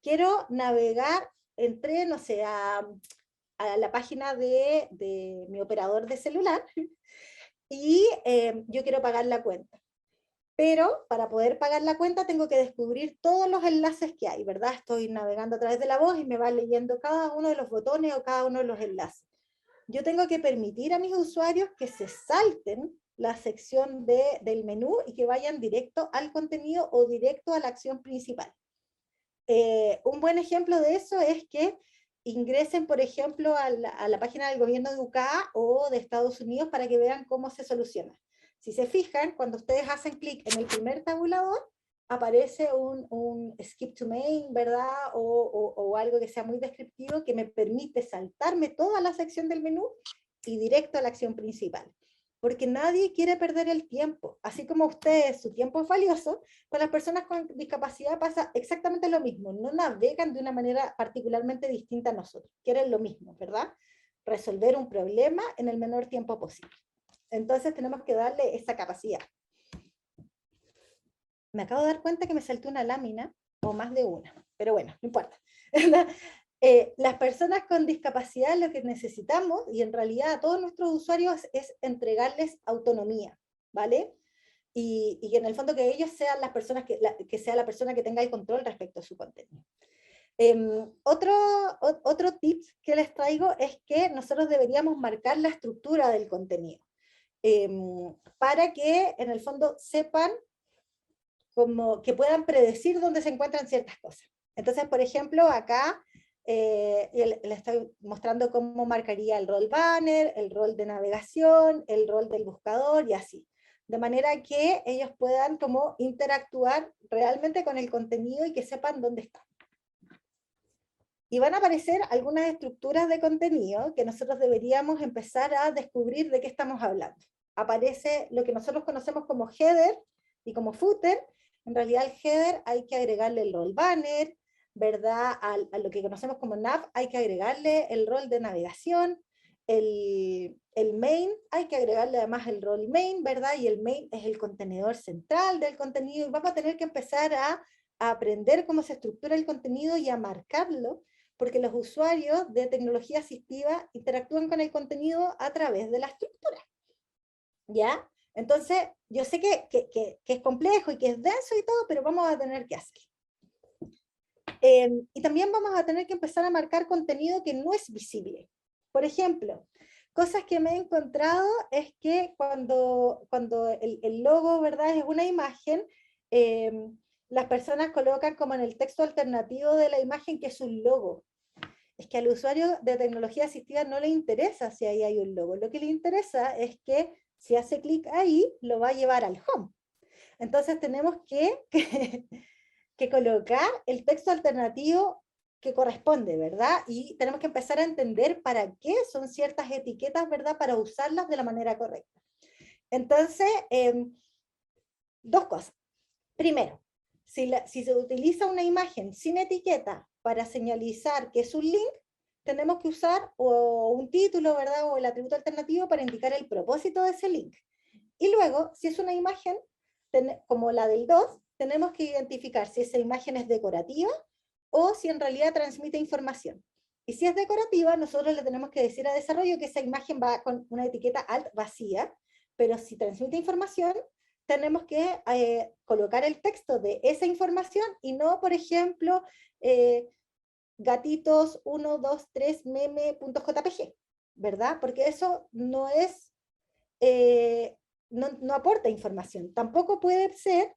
Quiero navegar, entré, no sé, a la página de mi operador de celular y yo quiero pagar la cuenta. Pero para poder pagar la cuenta tengo que descubrir todos los enlaces que hay, ¿verdad? Estoy navegando a través de la voz y me va leyendo cada uno de los botones o cada uno de los enlaces. Yo tengo que permitir a mis usuarios que se salten la sección del menú y que vayan directo al contenido o directo a la acción principal. Un buen ejemplo de eso es que ingresen, por ejemplo, a la página del gobierno de UK o de Estados Unidos para que vean cómo se soluciona. Si se fijan, cuando ustedes hacen clic en el primer tabulador, aparece un skip to main, ¿verdad? O algo que sea muy descriptivo que me permite saltarme toda la sección del menú y directo a la acción principal. Porque nadie quiere perder el tiempo. Así como ustedes, su tiempo es valioso, con las personas con discapacidad pasa exactamente lo mismo. No navegan de una manera particularmente distinta a nosotros. Quieren lo mismo, ¿verdad? Resolver un problema en el menor tiempo posible. Entonces tenemos que darle esa capacidad. Me acabo de dar cuenta que me saltó una lámina, o más de una, pero bueno, no importa. Las personas con discapacidad lo que necesitamos, y en realidad a todos nuestros usuarios, es entregarles autonomía, ¿vale? Y en el fondo que ellos sean las personas que sea la persona que tenga el control respecto a su contenido. Otro tip que les traigo es que nosotros deberíamos marcar la estructura del contenido. Para que en el fondo sepan como que puedan predecir dónde se encuentran ciertas cosas. Entonces, por ejemplo, acá le estoy mostrando cómo marcaría el rol banner, el rol de navegación, el rol del buscador y así. De manera que ellos puedan como interactuar realmente con el contenido y que sepan dónde está. Y van a aparecer algunas estructuras de contenido que nosotros deberíamos empezar a descubrir de qué estamos hablando. Aparece lo que nosotros conocemos como header y como footer. En realidad al header hay que agregarle el rol banner, ¿verdad? A lo que conocemos como nav hay que agregarle el rol de navegación. El main hay que agregarle además el rol main, ¿verdad? Y el main es el contenedor central del contenido. Y vamos a tener que empezar a aprender cómo se estructura el contenido y a marcarlo, porque los usuarios de tecnología asistiva interactúan con el contenido a través de la estructura. ¿Ya? Entonces, yo sé que es complejo y que es denso y todo, pero vamos a tener que hacerlo. Y también vamos a tener que empezar a marcar contenido que no es visible. Por ejemplo, cosas que me he encontrado es que cuando el logo, ¿verdad?, es una imagen, las personas colocan como en el texto alternativo de la imagen que es un logo. Es que al usuario de tecnología asistiva no le interesa si ahí hay un logo. Lo que le interesa es que si hace clic ahí, lo va a llevar al home. Entonces tenemos que colocar el texto alternativo que corresponde, ¿verdad? Y tenemos que empezar a entender para qué son ciertas etiquetas, ¿verdad? Para usarlas de la manera correcta. Entonces, dos cosas. Primero, si se utiliza una imagen sin etiqueta para señalizar que es un link, tenemos que usar o un título, ¿verdad? O el atributo alternativo para indicar el propósito de ese link. Y luego, si es una imagen como la del 2, tenemos que identificar si esa imagen es decorativa o si en realidad transmite información. Y si es decorativa, nosotros le tenemos que decir a desarrollo que esa imagen va con una etiqueta alt vacía, pero si transmite información, tenemos que colocar el texto de esa información y no, por ejemplo, gatitos 123 meme.jpg, ¿verdad? Porque eso no es, no aporta información. Tampoco puede ser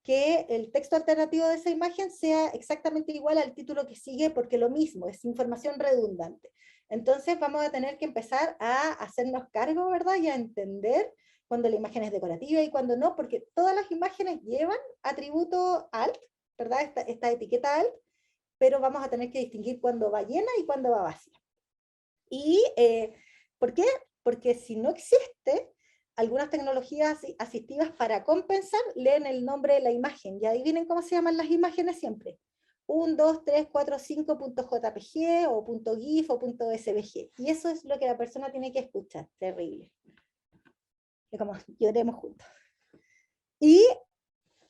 que el texto alternativo de esa imagen sea exactamente igual al título que sigue, porque lo mismo, es información redundante. Entonces vamos a tener que empezar a hacernos cargo, ¿verdad? Y a entender cuando la imagen es decorativa y cuando no, porque todas las imágenes llevan atributo alt, ¿verdad? Esta etiqueta alt, pero vamos a tener que distinguir cuándo va llena y cuándo va vacía. ¿Y por qué? Porque si no existe, algunas tecnologías asistivas para compensar leen el nombre de la imagen, y adivinen cómo se llaman las imágenes siempre. 1, 2, 3, 4, 5.jpg o .gif o .svg. Y eso es lo que la persona tiene que escuchar. Terrible. Es como lloremos juntos. Y,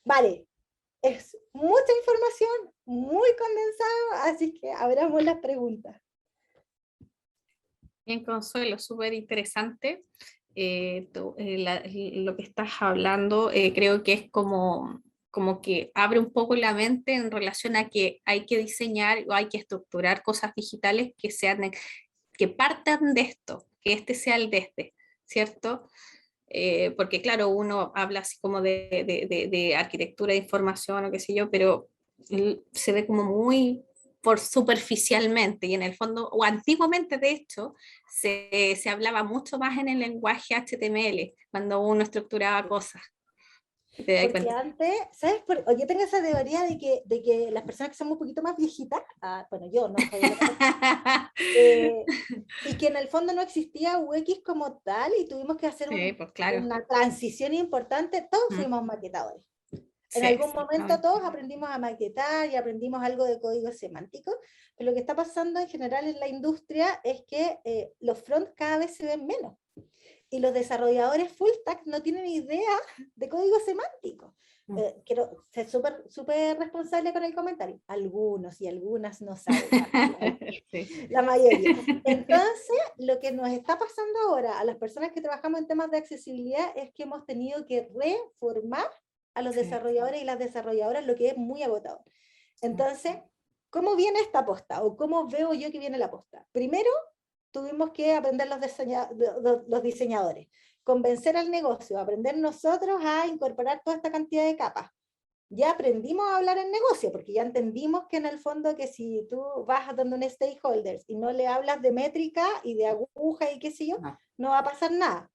vale, es mucha información, muy condensado, así que abramos las preguntas. Bien, Consuelo, súper interesante. Lo que estás hablando creo que es como que abre un poco la mente en relación a que hay que diseñar o hay que estructurar cosas digitales que sean, que partan de esto, que este sea el desde, ¿cierto? Porque claro, uno habla así como de arquitectura de información o qué sé yo, pero se ve como muy por superficialmente, y en el fondo, o antiguamente de hecho, se hablaba mucho más en el lenguaje HTML, cuando uno estructuraba cosas. ¿Te das Porque cuenta? antes, ¿sabes? Yo tengo esa teoría de que las personas que somos un poquito más viejitas, bueno, yo no soy de la y que en el fondo no existía UX como tal y tuvimos que hacer Sí, pues claro. una transición importante, todos Mm. fuimos maquetadores. En Sí, algún momento exactamente. todos aprendimos a maquetar y aprendimos algo de código semántico, pero lo que está pasando en general en la industria es que los front cada vez se ven menos. Y los desarrolladores full stack no tienen idea de código semántico. Quiero ser súper responsable con el comentario. Algunos y algunas no saben, Sí. la mayoría. Entonces, lo que nos está pasando ahora a las personas que trabajamos en temas de accesibilidad es que hemos tenido que reformar a los Sí. desarrolladores y las desarrolladoras, lo que es muy agotador. Entonces, ¿cómo viene esta posta? ¿O cómo veo yo que viene la posta? Primero, tuvimos que aprender los diseñadores, convencer al negocio, aprender nosotros a incorporar toda esta cantidad de capas. Ya aprendimos a hablar en negocio, porque ya entendimos que en el fondo que si tú vas donde un stakeholder y no le hablas de métrica y de aguja y qué sé yo, no va a pasar nada.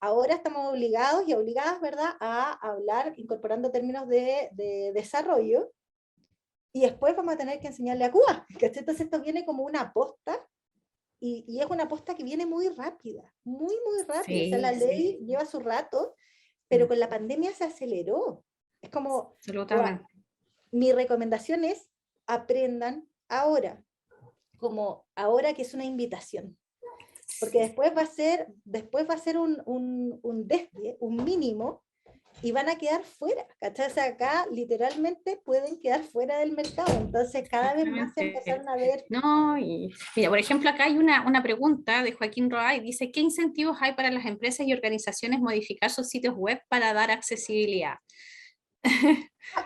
Ahora estamos obligados y obligadas, ¿verdad?, a hablar incorporando términos de desarrollo, y después vamos a tener que enseñarle a Cuba. Entonces esto viene como una posta, y es una posta que viene muy rápida, muy rápida. O sea, la Sí, ley lleva su rato, pero con la pandemia se aceleró. Es como, absolutamente. mi recomendación es aprendan ahora, como ahora que es una invitación. Porque después va a ser un desde, un mínimo, y van a quedar fuera, ¿cachai? O sea, acá literalmente pueden quedar fuera del mercado, entonces cada vez más se Exactamente. empezaron a ver. No, y mira, por ejemplo, acá hay una pregunta de Joaquín Roa y dice, ¿qué incentivos hay para las empresas y organizaciones modificar sus sitios web para dar accesibilidad?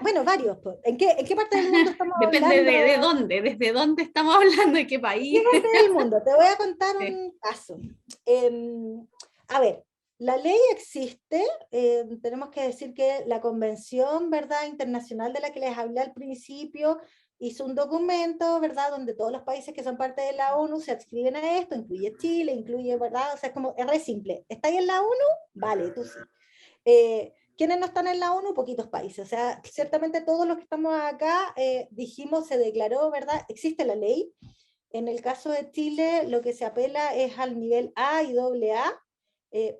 Bueno, varios. ¿En qué parte del mundo estamos Depende hablando? de dónde, desde dónde estamos hablando, de qué ¿Qué país. parte del mundo? Te voy a contar Sí, un caso. A ver, la ley existe, tenemos que decir que la convención, ¿verdad?, internacional de la que les hablé al principio, hizo un documento, ¿verdad?, donde todos los países que son parte de la ONU se adscriben a esto, incluye Chile, incluye, ¿verdad? O sea, es re simple. ¿Está ahí en la ONU? Vale, tú sí. ¿Quiénes no están en la ONU? Poquitos países. O sea, ciertamente todos los que estamos acá dijimos, se declaró, ¿verdad? Existe la ley. En el caso de Chile, lo que se apela es al nivel A y AA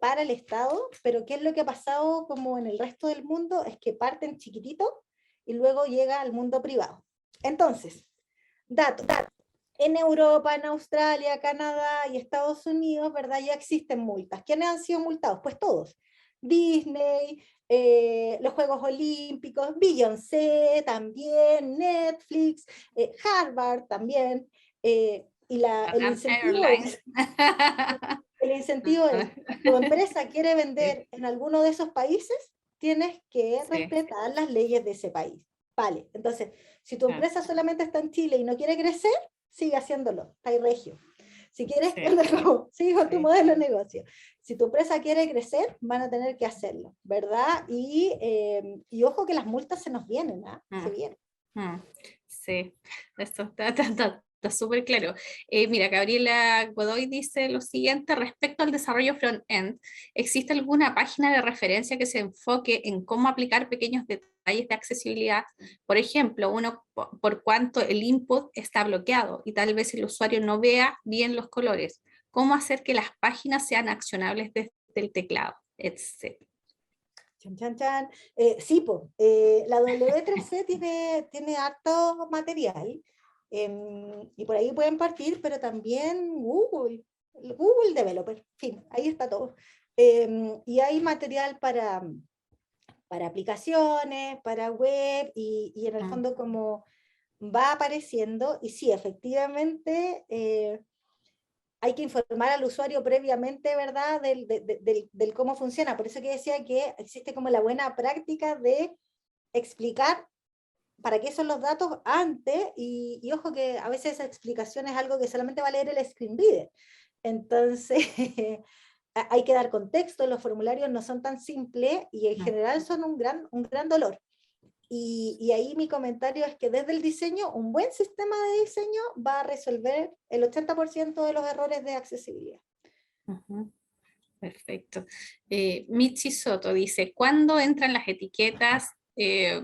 para el Estado, pero ¿qué es lo que ha pasado como en el resto del mundo? Es que parten chiquitito y luego llega al mundo privado. Entonces, datos. En Europa, en Australia, Canadá y Estados Unidos, ¿verdad? Ya existen multas. ¿Quiénes han sido multados? Pues todos. Disney, los Juegos Olímpicos, Beyoncé también, Netflix, Harvard también, Latam Airlines. el incentivo es, tu empresa quiere vender en alguno de esos países, tienes que Sí, respetar las leyes de ese país. Vale, entonces, si tu claro, empresa solamente está en Chile y no quiere crecer, sigue haciéndolo, está ahí regio. Si quieres, sí, sigue con tu sí. modelo de negocio. Si tu empresa quiere crecer, van a tener que hacerlo, ¿verdad? Y ojo que las multas se nos vienen, ¿ah? Se Mm. vienen. Mm, sí, esto está súper claro. Mira, Gabriela Godoy dice lo siguiente respecto al desarrollo front-end. ¿Existe alguna página de referencia que se enfoque en cómo aplicar pequeños detalles de accesibilidad? Por ejemplo, uno por cuanto el input está bloqueado y tal vez el usuario no vea bien los colores. ¿Cómo hacer que las páginas sean accionables desde el teclado, etcétera? Chan, chan, chan. Sí, po, la W3C tiene harto material y por ahí pueden partir, pero también Google Developer, en fin, ahí está todo. Y hay material para aplicaciones, para web y en el Mm, fondo como va apareciendo y sí, efectivamente hay que informar al usuario previamente, ¿verdad?, del cómo funciona. Por eso que decía que existe como la buena práctica de explicar para qué son los datos antes, y ojo que a veces esa explicación es algo que solamente va a leer el screen reader. Entonces, hay que dar contexto, los formularios no son tan simples y en mm. general son un gran dolor. Y ahí mi comentario es que desde el diseño, un buen sistema de diseño va a resolver el 80% de los errores de accesibilidad. Ujú. Perfecto. Michi Soto dice, ¿cuándo entran las etiquetas P?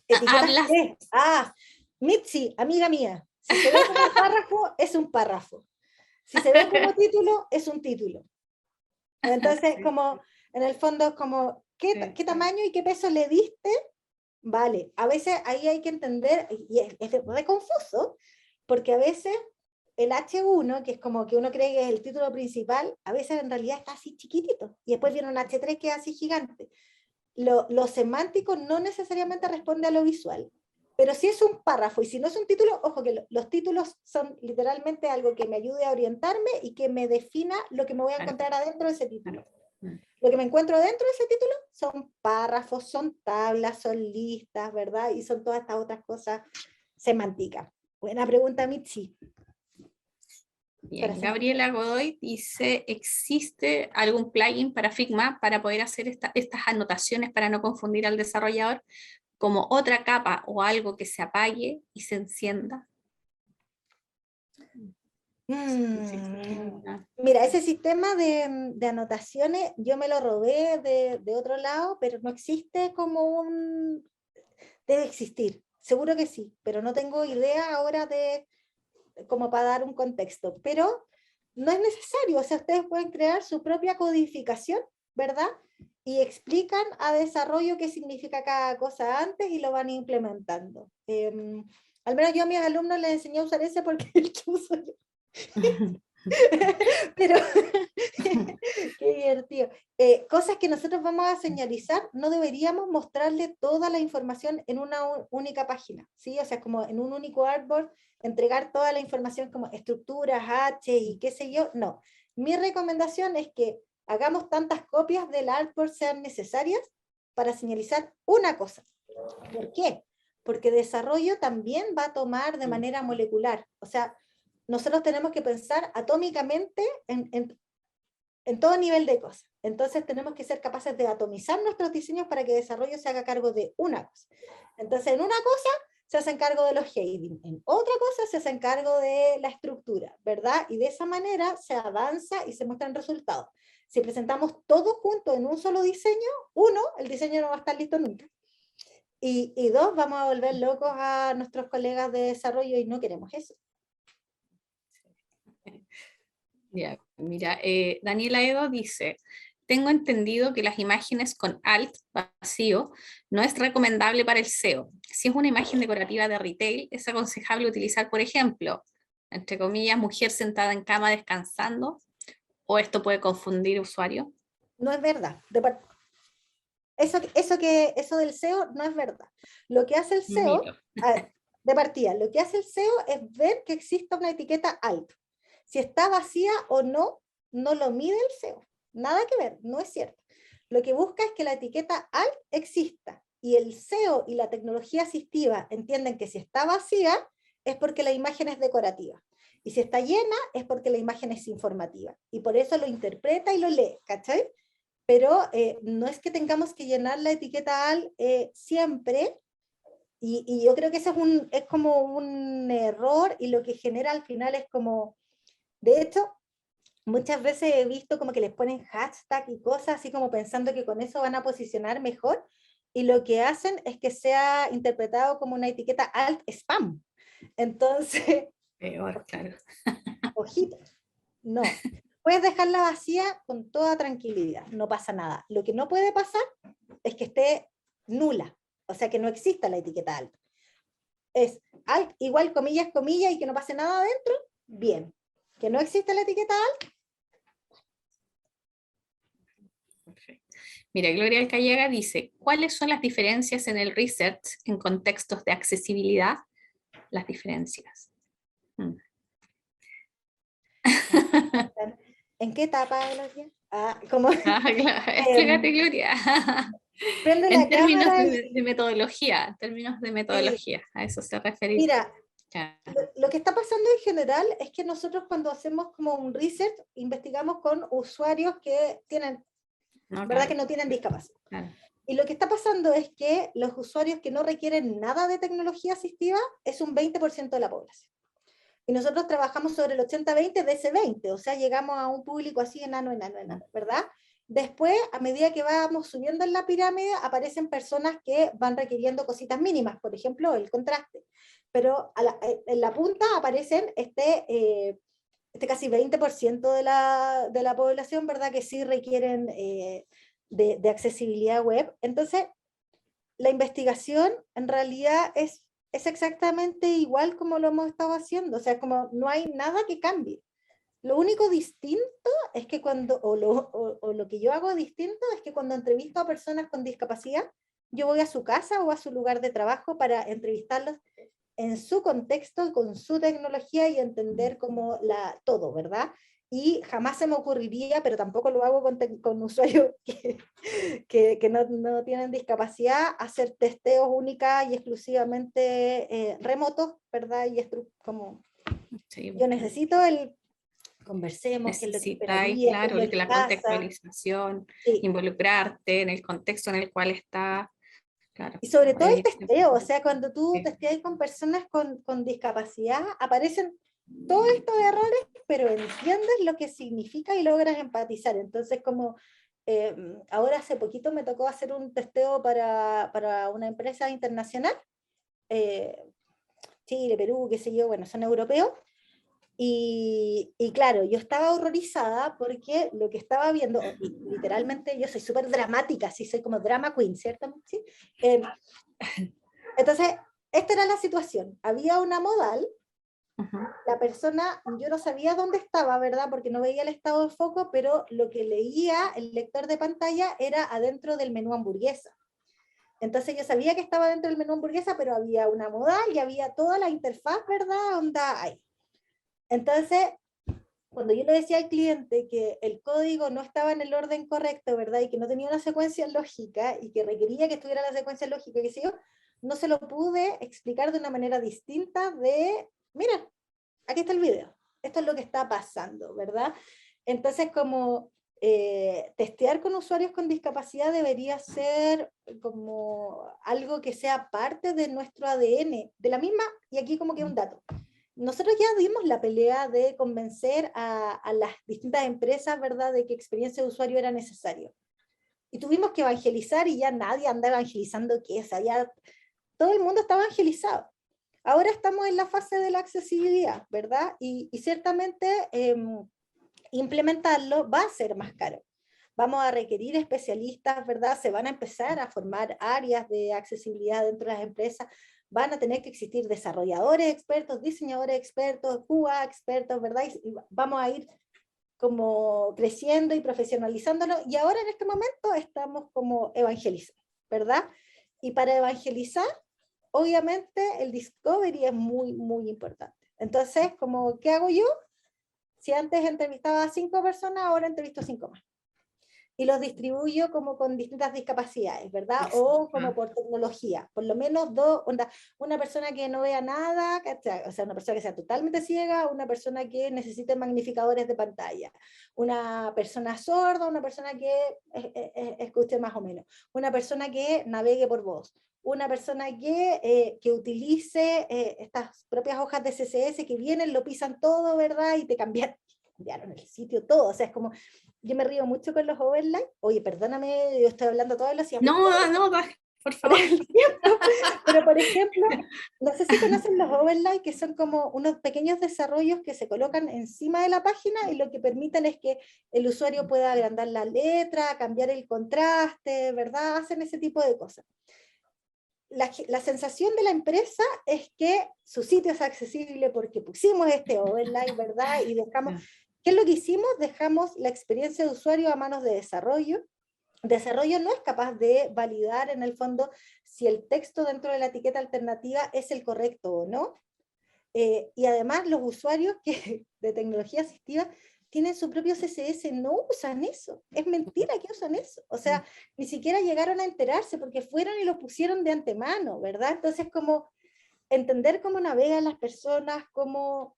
Etiquetas Hablas. T. Ah, Mitzi, amiga mía, si se ve como párrafo, es un párrafo. Si se ve como título, es un título. Entonces, Sí, como, en el fondo, es como, sí, ¿qué tamaño y qué peso le diste? Vale, a veces ahí hay que entender, y es re confuso, porque a veces el H1, que es como que uno cree que es el título principal, a veces en realidad está así chiquitito, y después viene un H3 que es así gigante. Lo semántico no necesariamente responde a lo visual, pero si es un párrafo y si no es un título, ojo que los títulos son literalmente algo que me ayude a orientarme y que me defina lo que me voy a claro, encontrar adentro de ese claro. título. Mm. Lo que me encuentro dentro de ese título son párrafos, son tablas, son listas, ¿verdad? Y son todas estas otras cosas semánticas. Buena pregunta, Mitzi. Para Bien, semántica. Gabriela Godoy dice, ¿existe algún plugin para Figma para poder hacer estas anotaciones para no confundir al desarrollador como otra capa o algo que se apague y se encienda? Sí, sí, existe alguna. Mira, ese sistema de anotaciones yo me lo robé de otro lado, pero no existe como un... Debe existir, seguro que sí, pero no tengo idea ahora de como para dar un contexto. Pero no es necesario, o sea, ustedes pueden crear su propia codificación, ¿verdad? Y explican a desarrollo qué significa cada cosa antes y lo van implementando. Al menos yo a mis alumnos les enseñé a usar ese porque el que uso yo. Pero qué divertido. Cosas que nosotros vamos a señalizar, no deberíamos mostrarle toda la información en una única página, ¿sí? O sea, como en un único artboard, entregar toda la información como estructuras, H y qué sé yo, no. Mi recomendación es que hagamos tantas copias del artboard sean necesarias para señalizar una cosa. ¿Por qué? Porque desarrollo también va a tomar de manera molecular, o sea, nosotros tenemos que pensar atómicamente en todo nivel de cosas. Entonces tenemos que ser capaces de atomizar nuestros diseños para que el desarrollo se haga cargo de una cosa. Entonces en una cosa se hacen cargo de los shading, en otra cosa se hacen cargo de la estructura, ¿verdad? Y de esa manera se avanza y se muestran resultados. Si presentamos todo junto en un solo diseño, uno, el diseño no va a estar listo nunca. Y dos, vamos a volver locos a nuestros colegas de desarrollo y no queremos eso. Ya, mira, Daniela Edo dice, tengo entendido que las imágenes con alt vacío no es recomendable para el SEO. Si es una imagen decorativa de retail, es aconsejable utilizar, por ejemplo, entre comillas, mujer sentada en cama descansando, o esto puede confundir usuario. No es verdad. Eso del SEO no es verdad. Lo que hace el SEO, Mito. de partida, lo que hace el SEO es ver que exista una etiqueta alt. Si está vacía o no, no lo mide el SEO. nada que ver, no es cierto. Lo que busca es que la etiqueta alt exista, y el SEO y la tecnología asistiva entienden que si está vacía es porque la imagen es decorativa, y si está llena es porque la imagen es informativa, y por eso lo interpreta y lo lee, ¿cachai? Pero no es que tengamos que llenar la etiqueta alt siempre, y yo creo que ese es como un error, y lo que genera al final es como, de hecho, muchas veces he visto como que les ponen hashtag y cosas así como pensando que con eso van a posicionar mejor, y lo que hacen es que sea interpretado como una etiqueta alt spam. Entonces, Peor, claro. ojito, no. Puedes dejarla vacía con toda tranquilidad, no pasa nada. Lo que no puede pasar es que esté nula, o sea, que no exista la etiqueta alt. Es alt igual comillas, comillas, y que no pase nada adentro, bien. Que no existe la etiqueta alt. Perfecto. Mira, Gloria Alcayaga dice, ¿cuáles son las diferencias en el research en contextos de accesibilidad? Las diferencias. ¿En qué etapa, Gloria? Como Claro, explícate, Gloria. prende En la términos cámara de metodología, en términos de y metodología, a eso se refiere. mira, Ya. lo que está pasando en general es que nosotros cuando hacemos como un research, investigamos con usuarios que tienen, No, ¿verdad? claro, Que no tienen discapacidad. claro. Y lo que está pasando es que los usuarios que no requieren nada de tecnología asistiva es un 20% de la población. Y nosotros trabajamos sobre el 80-20 de ese 20, o sea, llegamos a un público así enano, enano, enano, ¿verdad? Después, a medida que vamos subiendo en la pirámide, aparecen personas que van requiriendo cositas mínimas, por ejemplo, el contraste. Pero en la punta aparecen este casi 20% de la población, ¿verdad? Que sí requieren de accesibilidad web. Entonces, la investigación en realidad es exactamente igual como lo hemos estado haciendo, o sea, como no hay nada que cambie. Lo único distinto es que o lo que yo hago distinto es que cuando entrevisto a personas con discapacidad, yo voy a su casa o a su lugar de trabajo para entrevistarlos en su contexto, con su tecnología, y entender como todo, ¿verdad? Y jamás se me ocurriría, pero tampoco lo hago con usuarios que no tienen discapacidad, hacer testeos únicas y exclusivamente remotos, ¿verdad? Y como Sí, yo necesito conversemos, qué es lo que necesitáis, esperaría, qué es claro, lo que que la pasa. contextualización, Sí. involucrarte en el contexto en el cual está, claro, Y sobre todo el es testeo, o sea, cuando tú sí. testeas con personas con discapacidad, aparecen todos estos errores, pero entiendes lo que significa y logras empatizar. Entonces, como ahora hace poquito me tocó hacer un testeo para una empresa internacional, eh, Chile, Perú, qué sé yo, bueno, son europeos. Y claro, yo estaba horrorizada porque lo que estaba viendo, y literalmente yo soy súper dramática, sí, soy como drama queen, ¿cierto? ¿Sí? Entonces, esta era la situación. Había una modal, la persona, yo no sabía dónde estaba, ¿verdad? Porque no veía el estado de foco, pero lo que leía el lector de pantalla era adentro del menú hamburguesa. Entonces yo sabía que estaba dentro del menú hamburguesa, pero había una modal y había toda la interfaz, ¿verdad? Onda ahí. Entonces, cuando yo le decía al cliente que el código no estaba en el orden correcto, ¿verdad? Y que no tenía una secuencia lógica y que requería que estuviera la secuencia lógica, que sé yo, no se lo pude explicar de una manera distinta mira, aquí está el video, esto es lo que está pasando, ¿verdad? Entonces, como testear con usuarios con discapacidad debería ser como algo que sea parte de nuestro ADN, de la misma, y aquí como que un dato. Nosotros ya dimos la pelea de convencer a las distintas empresas, ¿verdad?, de que experiencia de usuario era necesario. Y tuvimos que evangelizar, y ya nadie anda evangelizando que es, ya todo el mundo está evangelizado. Ahora estamos en la fase de la accesibilidad, ¿verdad? Y ciertamente implementarlo va a ser más caro. Vamos a requerir especialistas, ¿verdad? Se van a empezar a formar áreas de accesibilidad dentro de las empresas, van a tener que existir desarrolladores expertos, diseñadores expertos, QA expertos, ¿verdad? Y vamos a ir como creciendo y profesionalizándolo, y ahora en este momento estamos como evangelizando, ¿verdad? Y para evangelizar, obviamente el discovery es muy, muy importante. Entonces, como, ¿qué hago yo? Si antes entrevistaba a 5 personas, ahora entrevisto a 5 más. y los distribuyo como con distintas discapacidades, ¿verdad? O como por tecnología, por lo menos dos, una persona que no vea nada, ¿cachai? O sea, una persona que sea totalmente ciega, una persona que necesite magnificadores de pantalla, una persona sorda, una persona que escuche más o menos, una persona que navegue por voz, una persona que utilice estas propias hojas de CSS que vienen, lo pisan todo, ¿verdad? Y te cambiaron el sitio todo, o sea, es como, yo me río mucho con los overlays, oye, perdóname, yo estoy hablando toda velocidad. No, no, por favor. Pero por ejemplo, no sé si conocen los overlays, que son como unos pequeños desarrollos que se colocan encima de la página y lo que permiten es que el usuario pueda agrandar la letra, cambiar el contraste, ¿verdad? Hacen ese tipo de cosas. La sensación de la empresa es que su sitio es accesible porque pusimos este overlay, ¿verdad? Y dejamos, ¿qué es lo que hicimos? Dejamos la experiencia de usuario a manos de desarrollo. Desarrollo no es capaz de validar en el fondo si el texto dentro de la etiqueta alternativa es el correcto o no. Y además los usuarios de tecnología asistiva tienen su propio CSS, no usan eso. Es mentira que usan eso. O sea, ni siquiera llegaron a enterarse porque fueron y lo pusieron de antemano, ¿verdad? Entonces, como entender cómo navegan las personas, cómo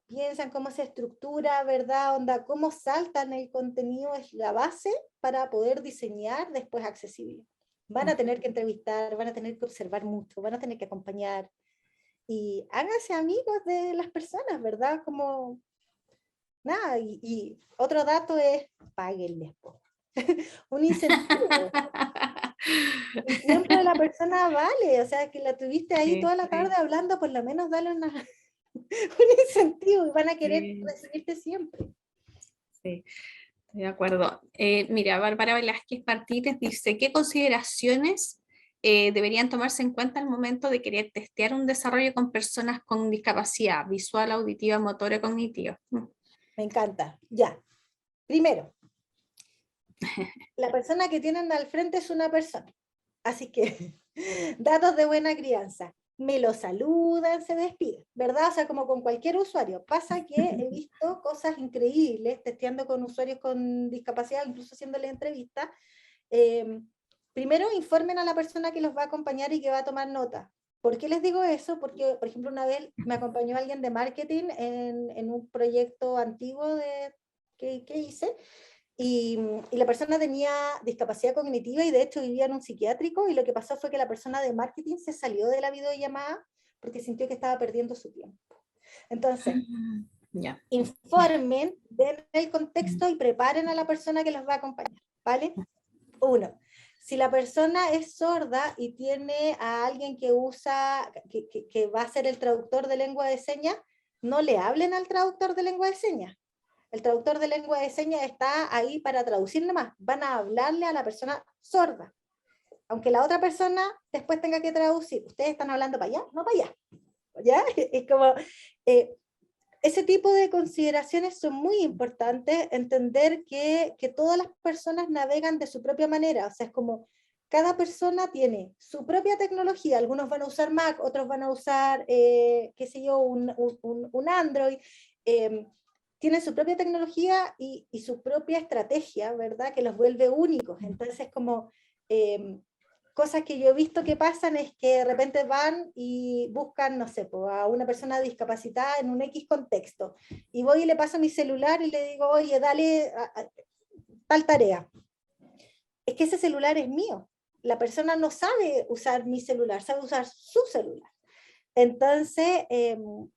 piensan, cómo se estructura, ¿verdad? Onda, cómo saltan el contenido es la base para poder diseñar después accesible. Van a tener que entrevistar, van a tener que observar mucho, van a tener que acompañar. Y háganse amigos de las personas, ¿verdad? Como, nada, y otro dato es, páguenles, un incentivo. El tiempo de la persona vale, o sea, que la tuviste ahí toda la tarde hablando, por lo menos dale un incentivo y van a querer recibirte siempre. Sí, estoy de acuerdo. Mira, Bárbara Velázquez Martínez dice, ¿qué consideraciones deberían tomarse en cuenta al momento de querer testear un desarrollo con personas con discapacidad visual, auditiva, motora, cognitiva? Me encanta. Ya. Primero, la persona que tienen al frente es una persona. Así que, datos de buena crianza. Me lo saludan, se despiden, ¿verdad? O sea, como con cualquier usuario. Pasa que he visto cosas increíbles testeando con usuarios con discapacidad, incluso haciéndoles entrevistas. Primero, informen a la persona que los va a acompañar y que va a tomar nota. ¿Por qué les digo eso? Porque, por ejemplo, una vez me acompañó alguien de marketing en un proyecto antiguo que hice, y la persona tenía discapacidad cognitiva y de hecho vivía en un psiquiátrico, y lo que pasó fue que la persona de marketing se salió de la videollamada porque sintió que estaba perdiendo su tiempo. Entonces, informen, den el contexto y preparen a la persona que los va a acompañar, ¿vale? Uno, si la persona es sorda y tiene a alguien que usa, que va a ser el traductor de lengua de señas, no le hablen al traductor de lengua de señas. El traductor de lengua de señas está ahí para traducir nomás. Van a hablarle a la persona sorda. Aunque la otra persona después tenga que traducir. ¿Ustedes están hablando para allá? No para allá. ¿Ya? Es como... ese tipo de consideraciones son muy importantes, entender que todas las personas navegan de su propia manera, o sea, es como cada persona tiene su propia tecnología, algunos van a usar Mac, otros van a usar, qué sé yo, un Android, tienen su propia tecnología y su propia estrategia, ¿verdad? Que los vuelve únicos, entonces como... cosas que yo he visto que pasan es que de repente van y buscan, no sé, a una persona discapacitada en un X contexto, y voy y le paso mi celular y le digo, oye, dale tal tarea. Es que ese celular es mío. La persona no sabe usar mi celular, sabe usar su celular. Entonces,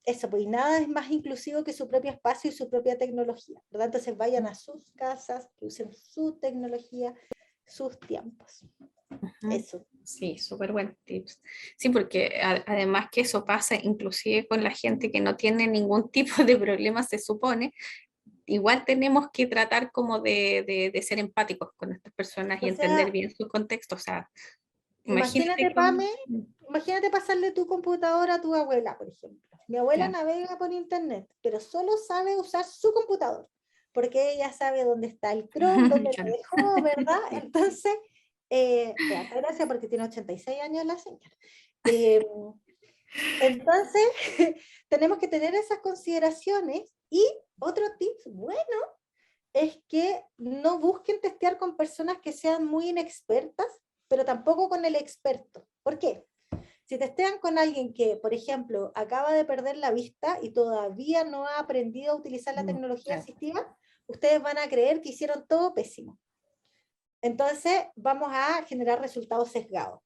eso, pues nada es más inclusivo que su propio espacio y su propia tecnología, ¿verdad? Entonces vayan a sus casas, que usen su tecnología, sus tiempos. Eso. Sí, súper buen tips. Sí, porque además que eso pasa inclusive con la gente que no tiene ningún tipo de problema, se supone, igual tenemos que tratar como de ser empáticos con estas personas y entender bien sus contextos. O sea, imagínate, Pame, imagínate pasarle tu computadora a tu abuela, por ejemplo. Mi abuela navega por internet, pero solo sabe usar su computador, porque ella sabe dónde está el Chrome, dónde lo dejó, ¿verdad? Entonces, gracias porque tiene 86 años la señora. Entonces, tenemos que tener esas consideraciones. Y otro tip bueno es que no busquen testear con personas que sean muy inexpertas, pero tampoco con el experto. ¿Por qué? Si testean con alguien que, por ejemplo, acaba de perder la vista y todavía no ha aprendido a utilizar la tecnología Claro. asistiva, ustedes van a creer que hicieron todo pésimo. Entonces vamos a generar resultados sesgados.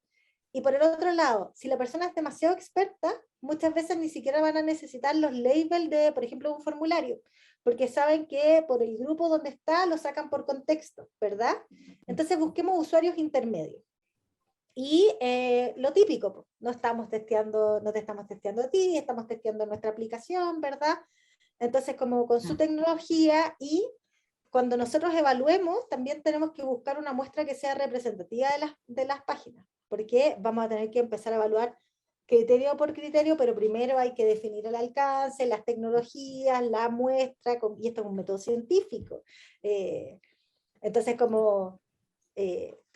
Y por el otro lado, si la persona es demasiado experta, muchas veces ni siquiera van a necesitar los labels de, por ejemplo, un formulario, porque saben que por el grupo donde está lo sacan por contexto, ¿verdad? Entonces busquemos usuarios intermedios. Y lo típico, no te estamos testeando a ti, estamos testeando nuestra aplicación, ¿verdad? Entonces, como con su tecnología, y cuando nosotros evaluemos, también tenemos que buscar una muestra que sea representativa de las páginas, porque vamos a tener que empezar a evaluar criterio por criterio, pero primero hay que definir el alcance, las tecnologías, la muestra, y esto es un método científico. Entonces, como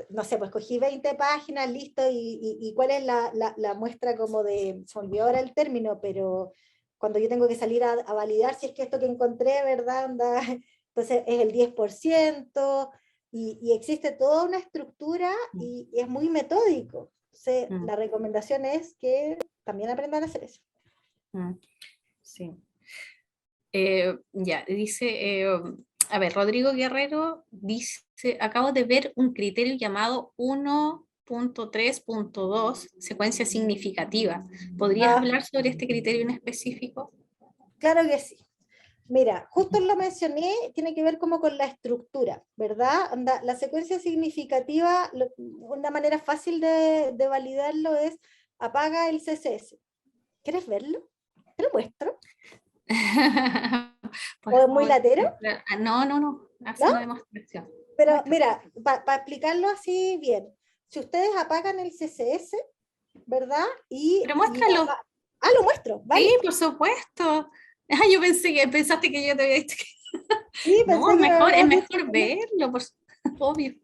no sé, pues cogí 20 páginas, listo, y cuál es la muestra como de, se me olvidó ahora el término, pero cuando yo tengo que salir a validar si es que esto que encontré, ¿verdad? Anda, entonces es el 10%, y existe toda una estructura y es muy metódico. Entonces, la recomendación es que también aprendan a hacer eso. Sí. Ya, dice, a ver, Rodrigo Guerrero dice, acabo de ver un criterio llamado 1.3.2, secuencia significativa. ¿Podrías Ah, hablar sobre este criterio en específico? claro que sí. Mira, justo lo mencioné, tiene que ver como con la estructura, ¿verdad? La secuencia significativa, una manera fácil de validarlo es apaga el CSS. ¿Quieres verlo? ¿Te lo muestro? Pues, ¿O es muy latero? no, no, no, haz ¿No? una demostración. Pero Muestra. mira, para explicarlo así bien, si ustedes apagan el CSS, ¿verdad? Pero muéstralo. Lo muestro, Sí, ¿vale? por supuesto. Ah, yo pensé que pensaste que yo te había dicho que... Sí, No, pensé que me es habías dicho mejor que no. verlo, obvio.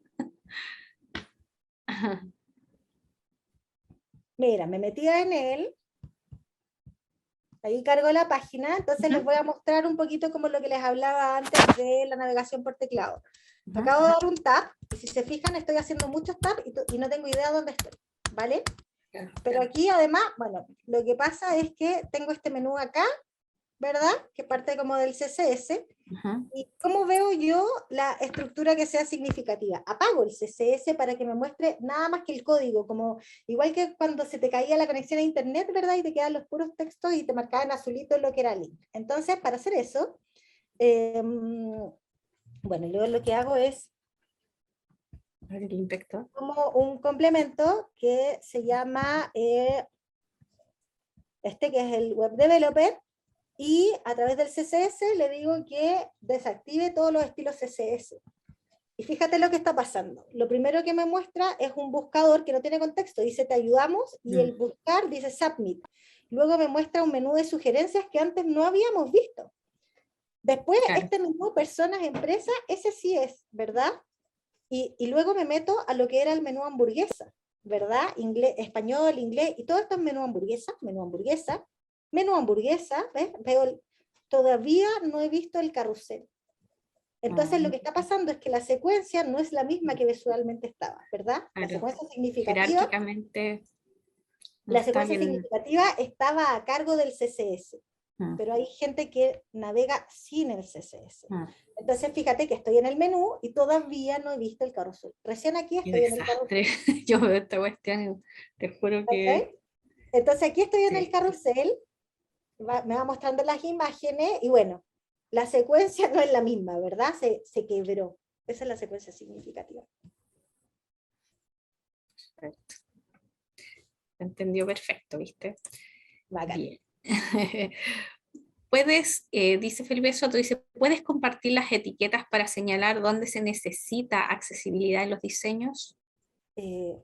Ajá. Mira, me metía en él. Ahí cargo la página, entonces les voy a mostrar un poquito como lo que les hablaba antes de la navegación por teclado. Acabo de dar un tab, y si se fijan estoy haciendo muchos tabs y no tengo idea dónde estoy, ¿vale? Pero aquí además, bueno, lo que pasa es que tengo este menú acá, ¿verdad? Que parte como del CSS. ¿Y cómo veo yo la estructura que sea significativa? Apago el CSS para que me muestre nada más que el código, como igual que cuando se te caía la conexión a internet, ¿verdad? Y te quedan los puros textos y te marcaba en azulito lo que era link. Entonces, para hacer eso, bueno, yo lo que hago es El inspector. como un complemento que se llama que es el Web Developer, y a través del CSS le digo que desactive todos los estilos CSS. Y fíjate lo que está pasando. Lo primero que me muestra es un buscador que no tiene contexto, dice te ayudamos, y el buscar dice submit. Luego me muestra un menú de sugerencias que antes no habíamos visto. Después, Claro. este menú personas, empresas, ese sí es, ¿verdad? Y luego me meto a lo que era el menú hamburguesa, ¿verdad? Inglés, español, inglés, y todo esto es menú hamburguesa, menú hamburguesa, menú hamburguesa, ¿ves? Todavía no he visto el carrusel. Entonces lo que está pasando es que la secuencia no es la misma que visualmente estaba, ¿verdad? La Claro. secuencia significativa, Jerárquicamente no la está secuencia bien. significativa estaba a cargo del CSS, pero hay gente que navega sin el CSS. Entonces fíjate que estoy en el menú y todavía no he visto el carrusel. Recién aquí Qué estoy en el desastre. carrusel. Yo veo esta cuestión y te juro que ¿Okay? Entonces aquí estoy en el sí. carrusel, me va mostrando las imágenes y bueno, la secuencia no es la misma, ¿verdad? Se quebró. Esa es la secuencia significativa. Perfecto. Entendió perfecto, ¿viste? Bacán. Bien. Puedes, dice Felipe Soto, dice, ¿puedes compartir las etiquetas para señalar dónde se necesita accesibilidad en los diseños? Obvio.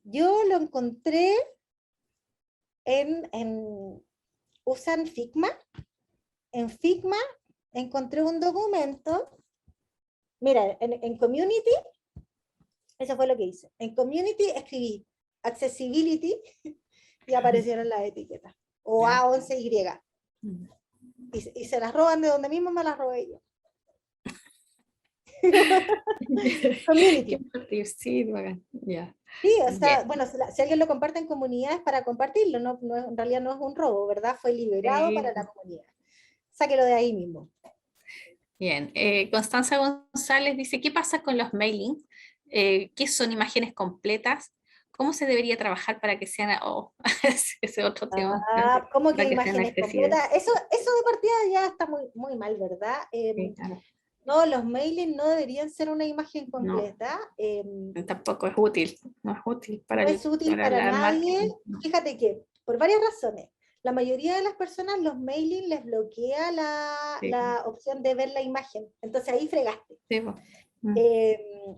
Yo lo encontré usan Figma. En Figma encontré un documento. Mira, en Community, eso fue lo que hice. En Community escribí Accessibility y aparecieron las etiquetas. O A11Y. y se las roban de donde mismo me las robé yo. Qué Community. divertido, sí, bacán, ya. Sí, o sea, Bien. bueno, si alguien lo comparte en comunidades para compartirlo, en realidad no es un robo, ¿verdad? Fue liberado para Sí, la comunidad. Sáquelo de ahí mismo. bien. Constanza González dice, ¿qué pasa con los mailings? ¿Qué son imágenes completas? ¿Cómo se debería trabajar para que sean, ese es otro tema, Ah, ¿cómo que para que sean imágenes accesibles? completas? Eso de partida ya está muy mal, ¿verdad? Sí, claro. No, los mailings no deberían ser una imagen No, completa. tampoco es útil, no es útil No es útil para para el nadie. marketing. No. Fíjate que, por varias razones, la mayoría de las personas los mailings les bloquea Sí, la opción de ver la imagen. Entonces ahí fregaste. sí, po. Mm. Eh,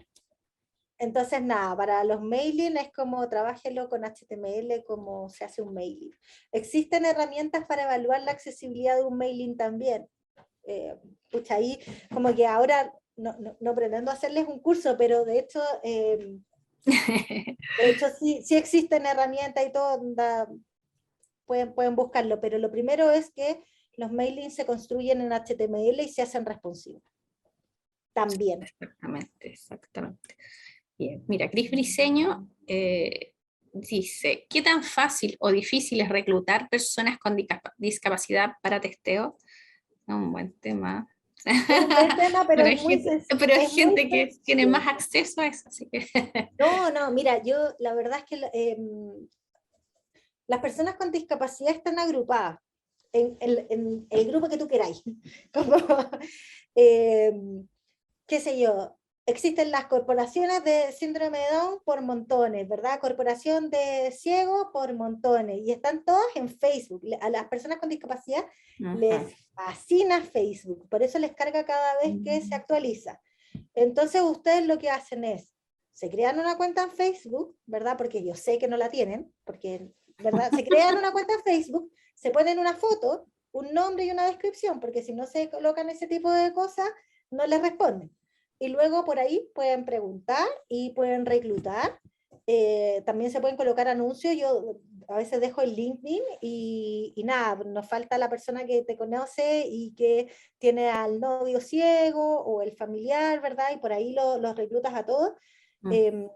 entonces, nada, para los mailing es como trabájelo con HTML, como se hace un mailing. Existen herramientas para evaluar la accesibilidad de un mailing también. Pucha, ahí como que ahora no pretendo hacerles un curso, pero de hecho sí existen herramientas y todo, pueden buscarlo, pero lo primero es que los mailings se construyen en HTML y se hacen responsivos. También. Exactamente, exactamente. Bien, mira, Cris Briceño dice, ¿qué tan fácil o difícil es reclutar personas con discapacidad para testeo? Un buen tema. Es un buen tema, pero Pero hay es muy gente que tiene sencillo. más acceso a eso, así que No, mira, yo la verdad es que las personas con discapacidad están agrupadas en el grupo que tú queráis. Como, eh, qué sé yo, existen las corporaciones de síndrome de Down por montones, ¿verdad? Corporación de ciego por montones, y están todas en Facebook. A las personas con discapacidad les Ajá. fascina Facebook, por eso les carga cada vez que se actualiza. Entonces ustedes lo que hacen es, se crean una cuenta en Facebook, ¿verdad? Porque yo sé que no la tienen, porque, ¿verdad? Se crean una cuenta en Facebook, se ponen una foto, un nombre y una descripción, porque si no se colocan ese tipo de cosas, no les responden. Y luego por ahí pueden preguntar y pueden reclutar. También se pueden colocar anuncios. Yo a veces dejo el LinkedIn y nada, nos falta la persona que te conoce y que tiene al novio ciego o el familiar, ¿verdad? Y por ahí los reclutas a todos. Mm, Eh,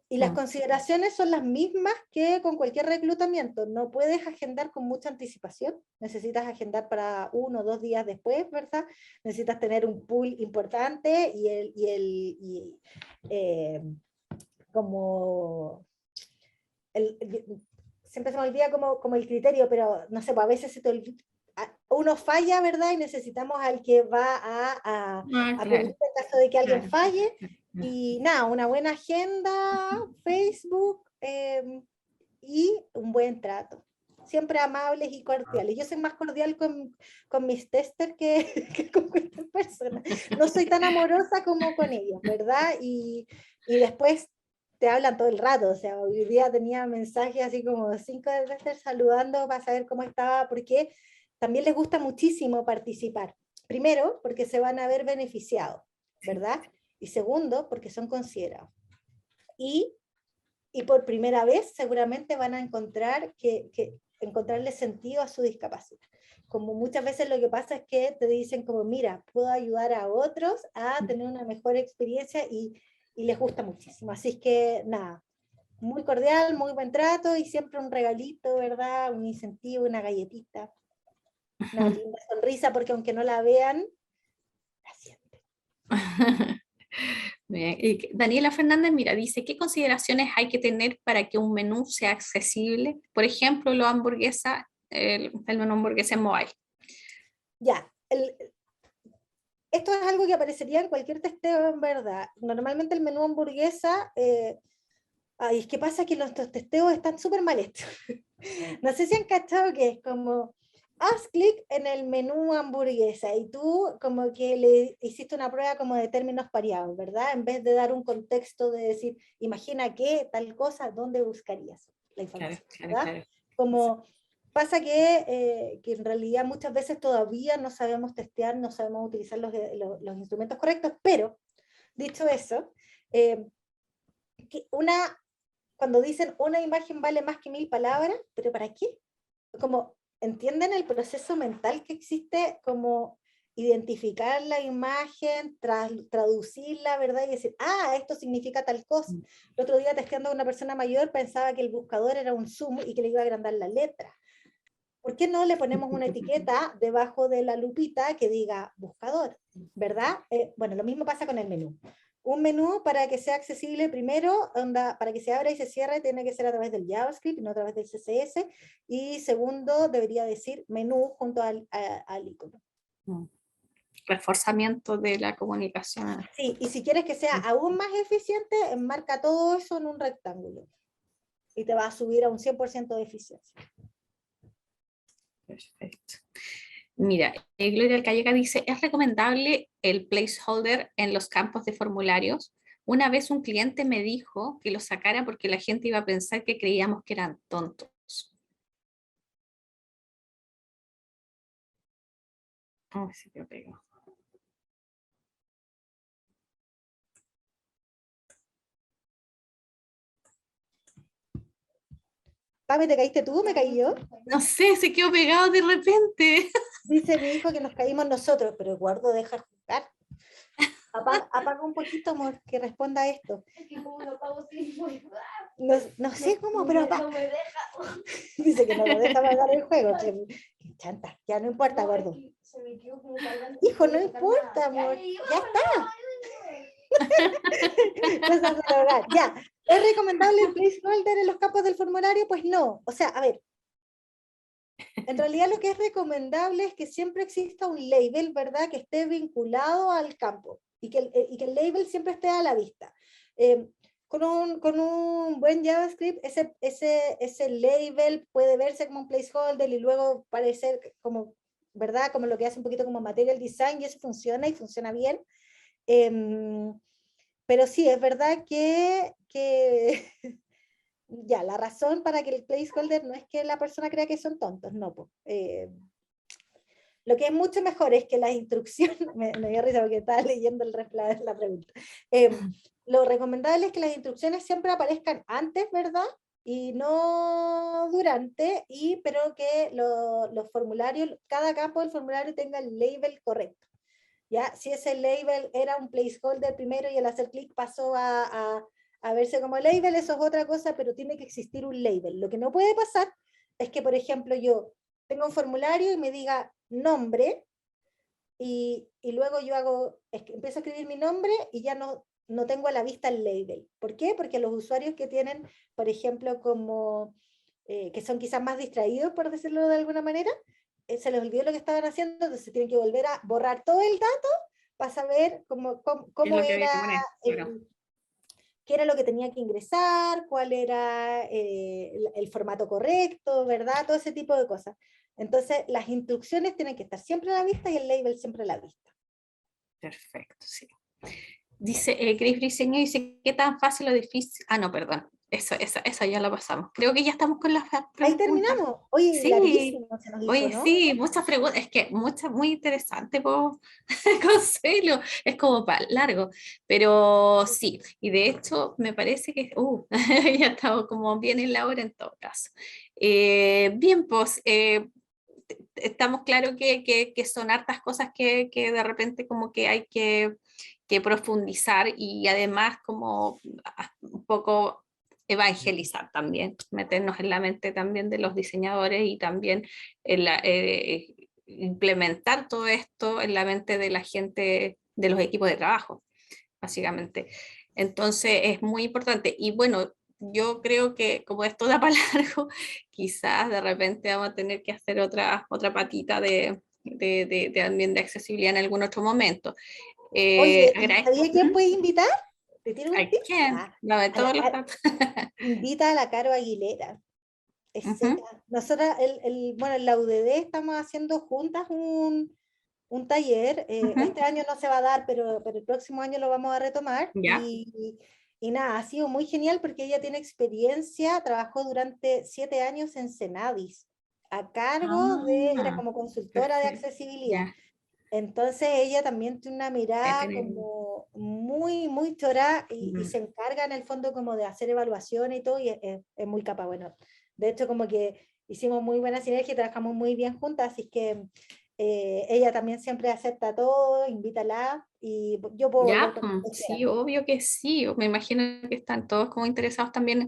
y las mm. consideraciones son las mismas que con cualquier reclutamiento. No puedes agendar con mucha anticipación. Necesitas agendar para 1 o 2 días después, ¿verdad? Necesitas tener un pool importante eh, como siempre se me olvida como el criterio, pero no sé, pues a veces uno falla, ¿verdad? Y necesitamos al que va Ah, a cubrir claro, en caso de que alguien claro. falle. Claro. Y nada, una buena agenda, Facebook y un buen trato. Siempre amables y cordiales. Yo soy más cordial con mis testers que con cualquier persona. No soy tan amorosa como con ellos, ¿verdad? Y después te hablan todo el rato. O sea, hoy día tenía mensajes así como 5 testers saludando para saber cómo estaba, porque también les gusta muchísimo participar. Primero, porque se van a ver beneficiados, Sí, ¿verdad? Y segundo, porque son considerados. Y y por primera vez seguramente van a encontrarle sentido a su discapacidad. Como muchas veces lo que pasa es que te dicen como, mira, puedo ayudar a otros a tener una mejor experiencia y les gusta muchísimo. Así es que nada, muy cordial, muy buen trato y siempre un regalito, ¿verdad? Un incentivo, una galletita, una linda sonrisa, porque aunque no la vean, la sienten. bien. Y Daniela Fernández, mira, dice, ¿qué consideraciones hay que tener para que un menú sea accesible? Por ejemplo, el menú hamburguesa en mobile. Ya, esto es algo que aparecería en cualquier testeo en verdad. Normalmente el menú hamburguesa, ay, es que pasa que nuestros testeos están súper mal hechos. No sé si han cachado que es como, haz clic en el menú hamburguesa y tú como que le hiciste una prueba como de términos pareados, ¿verdad? En vez de dar un contexto de decir, imagina que tal cosa, ¿dónde buscarías la Claro, información, claro, ¿verdad? claro. Como pasa que en realidad muchas veces todavía no sabemos testear, no sabemos utilizar los instrumentos correctos, pero dicho eso, eh, que cuando dicen una imagen vale más que 1000 palabras, ¿pero para qué? Como entienden el proceso mental que existe como identificar la imagen, traducirla, ¿verdad? Y decir, esto significa tal cosa. El otro día testeando a una persona mayor pensaba que el buscador era un zoom y que le iba a agrandar la letra. ¿Por qué no le ponemos una etiqueta debajo de la lupita que diga buscador, ¿verdad? Bueno, lo mismo pasa con el menú. Un menú para que sea accesible primero, para que se abra y se cierre, tiene que ser a través del JavaScript, no a través del CSS. Y segundo, debería decir menú junto al icono. Reforzamiento de la comunicación. Sí, y si quieres que sea aún más eficiente, enmarca todo eso en un rectángulo. Y te va a subir a un 100% de eficiencia. Perfecto. Mira, Gloria Alcayaga dice, ¿es recomendable el placeholder en los campos de formularios? Una vez un cliente me dijo que lo sacara porque la gente iba a pensar que creíamos que eran tontos. Oh, sí, que pego. Pame, ¿te caíste tú o me caí yo? No sé, se quedó pegado de repente. Dice mi hijo que nos caímos nosotros, pero Eduardo deja jugar. Apaga un poquito, amor, que responda a esto. No sé cómo, pero no me deja. dice que no lo deja apagar el juego. Qué chanta, ya no importa, gordo. Hijo, no importa, amor. Ya está. Cosas del hogar. Ya. ¿Es recomendable el placeholder en los campos del formulario? Pues no. O sea, a ver. En realidad lo que es recomendable es que siempre exista un label, ¿verdad? Que esté vinculado al campo y que el label siempre esté a la vista. Con un buen JavaScript, ese label puede verse como un placeholder y luego parecer como, ¿verdad? Como lo que hace un poquito como material design, y eso funciona y funciona bien. Pero sí, es verdad que ya, la razón para que el placeholder no es que la persona crea que son tontos, no. Lo que es mucho mejor es que las instrucciones, me dio risa porque estaba leyendo la pregunta, lo recomendable es que las instrucciones siempre aparezcan antes, ¿verdad? Y no durante, pero que los formularios, cada campo del formulario tenga el label correcto. ¿Ya? Si ese label era un placeholder primero y al hacer clic pasó a verse como label, eso es otra cosa, pero tiene que existir un label. Lo que no puede pasar es que, por ejemplo, yo tengo un formulario y me diga nombre, y luego yo empiezo a escribir mi nombre y ya no tengo a la vista el label. ¿Por qué? Porque los usuarios que tienen, por ejemplo, que son quizás más distraídos, por decirlo de alguna manera, se les olvidó lo que estaban haciendo, entonces tienen que volver a borrar todo el dato para saber cómo era qué era lo que tenía que ingresar, cuál era el formato correcto, ¿verdad? Todo ese tipo de cosas. Entonces, las instrucciones tienen que estar siempre a la vista y el label siempre a la vista. Perfecto, sí. Dice, Chris Briceño dice, ¿qué tan fácil o difícil? Ah, no, perdón. Eso ya lo pasamos. Creo que ya estamos con las preguntas. Ahí terminamos. Oye, Sí. larguísimo se nos hizo, Oye, ¿no? sí, muchas preguntas. Es que muy interesante, Consuelo. Es como largo. Pero sí, y de hecho me parece que ya estamos como bien en la hora en todo caso. Bien, pues estamos claros que son hartas cosas que de repente como que hay que profundizar y además como un poco evangelizar también, meternos en la mente también de los diseñadores y también implementar todo esto en la mente de la gente, de los equipos de trabajo, básicamente. Entonces es muy importante. Y bueno, yo creo que como esto da para largo, quizás de repente vamos a tener que hacer otra patita también de accesibilidad en algún otro momento. Oye, Agradezco. ¿sabía quién puede invitar? ¿Te tiro un ¿A tip? quién? No, de todos los datos. Invita a la Caro Aguilera. Es seca. Nosotras, bueno, en la UDD estamos haciendo juntas un taller. Este año no se va a dar, pero el próximo año lo vamos a retomar. Ya. Y nada, ha sido muy genial porque ella tiene experiencia, trabajó durante 7 años en Cenadis, a cargo era como consultora de Perfecto. accesibilidad. Ya. Entonces ella también tiene una mirada Tener- como muy, muy chora y se encarga en el fondo como de hacer evaluaciones y todo, y es muy capaz. Bueno, de hecho como que hicimos muy buena sinergia y trabajamos muy bien juntas, así que ella también siempre acepta todo, invítala y yo puedo volver Ya, cuando sea. sí, obvio que sí. Me imagino que están todos como interesados también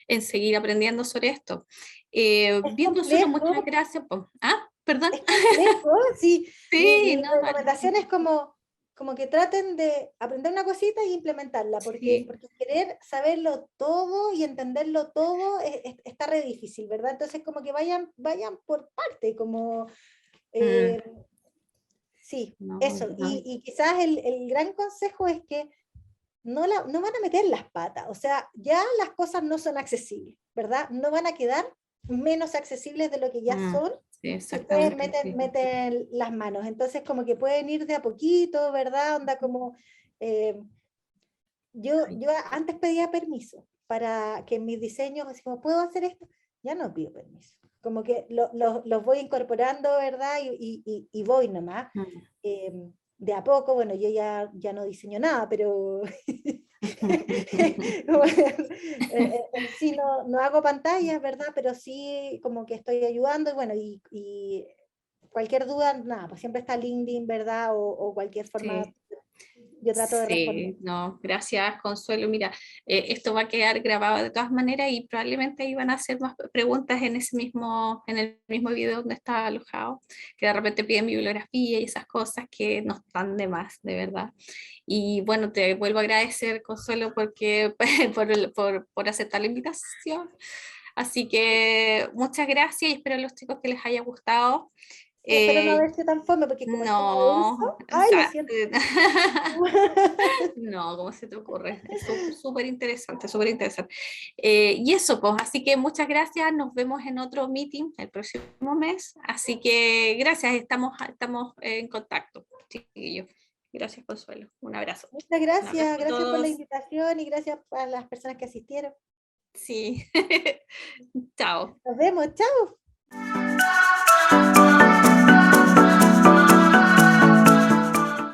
en seguir aprendiendo sobre esto. Es Bien, Consuelo, muchas complejo, gracias. Po. Ah, perdón. es complejo, sí. Sí, Mi no, dale. recomendación es como que traten de aprender una cosita y implementarla, Sí. porque querer saberlo todo y entenderlo todo está re difícil, ¿verdad? Entonces como que vayan por parte, como Mm, eh, sí, no, eso. no. Y quizás el gran consejo es que no van a meter las patas, o sea, ya las cosas no son accesibles, ¿verdad? No van a quedar menos accesibles de lo que ya Mm, son sí, si ustedes exactamente, meten, sí. meten las manos. Entonces, como que pueden ir de a poquito, ¿verdad? Onda como, eh, yo antes pedía permiso para que en mis diseños, así como, ¿puedo hacer esto? Ya no pido permiso. Como que los voy incorporando, ¿verdad? Y voy nomás. Mm. Eh, de a poco, bueno, yo ya no diseño nada, pero en sí no hago pantallas, ¿verdad? Pero sí como que estoy ayudando y bueno, y cualquier duda, nada, pues siempre está LinkedIn, ¿verdad? O cualquier forma, Sí. yo trato de responder. Sí, no, gracias, Consuelo. Mira, esto va a quedar grabado de todas maneras y probablemente ahí van a hacer más preguntas en el mismo video donde está alojado, que de repente piden bibliografía y esas cosas que no están de más, de verdad. Y bueno, te vuelvo a agradecer, Consuelo, porque, por aceptar la invitación. Así que muchas gracias y espero a los chicos que les haya gustado. Sí, espero no Eh, haber sido tan fome, porque como es como no, denso, o ay, lo sea, siento. no, ¿cómo se te ocurre? Es súper, súper interesante, súper interesante. Y eso, pues, así que muchas gracias, nos vemos en otro meeting el próximo mes, así que gracias, estamos en contacto, chiquillos. Gracias, Consuelo, un abrazo. Muchas Un abrazo gracias, a gracias por la todos, invitación y gracias a las personas que asistieron. sí, chao. Nos vemos, chao.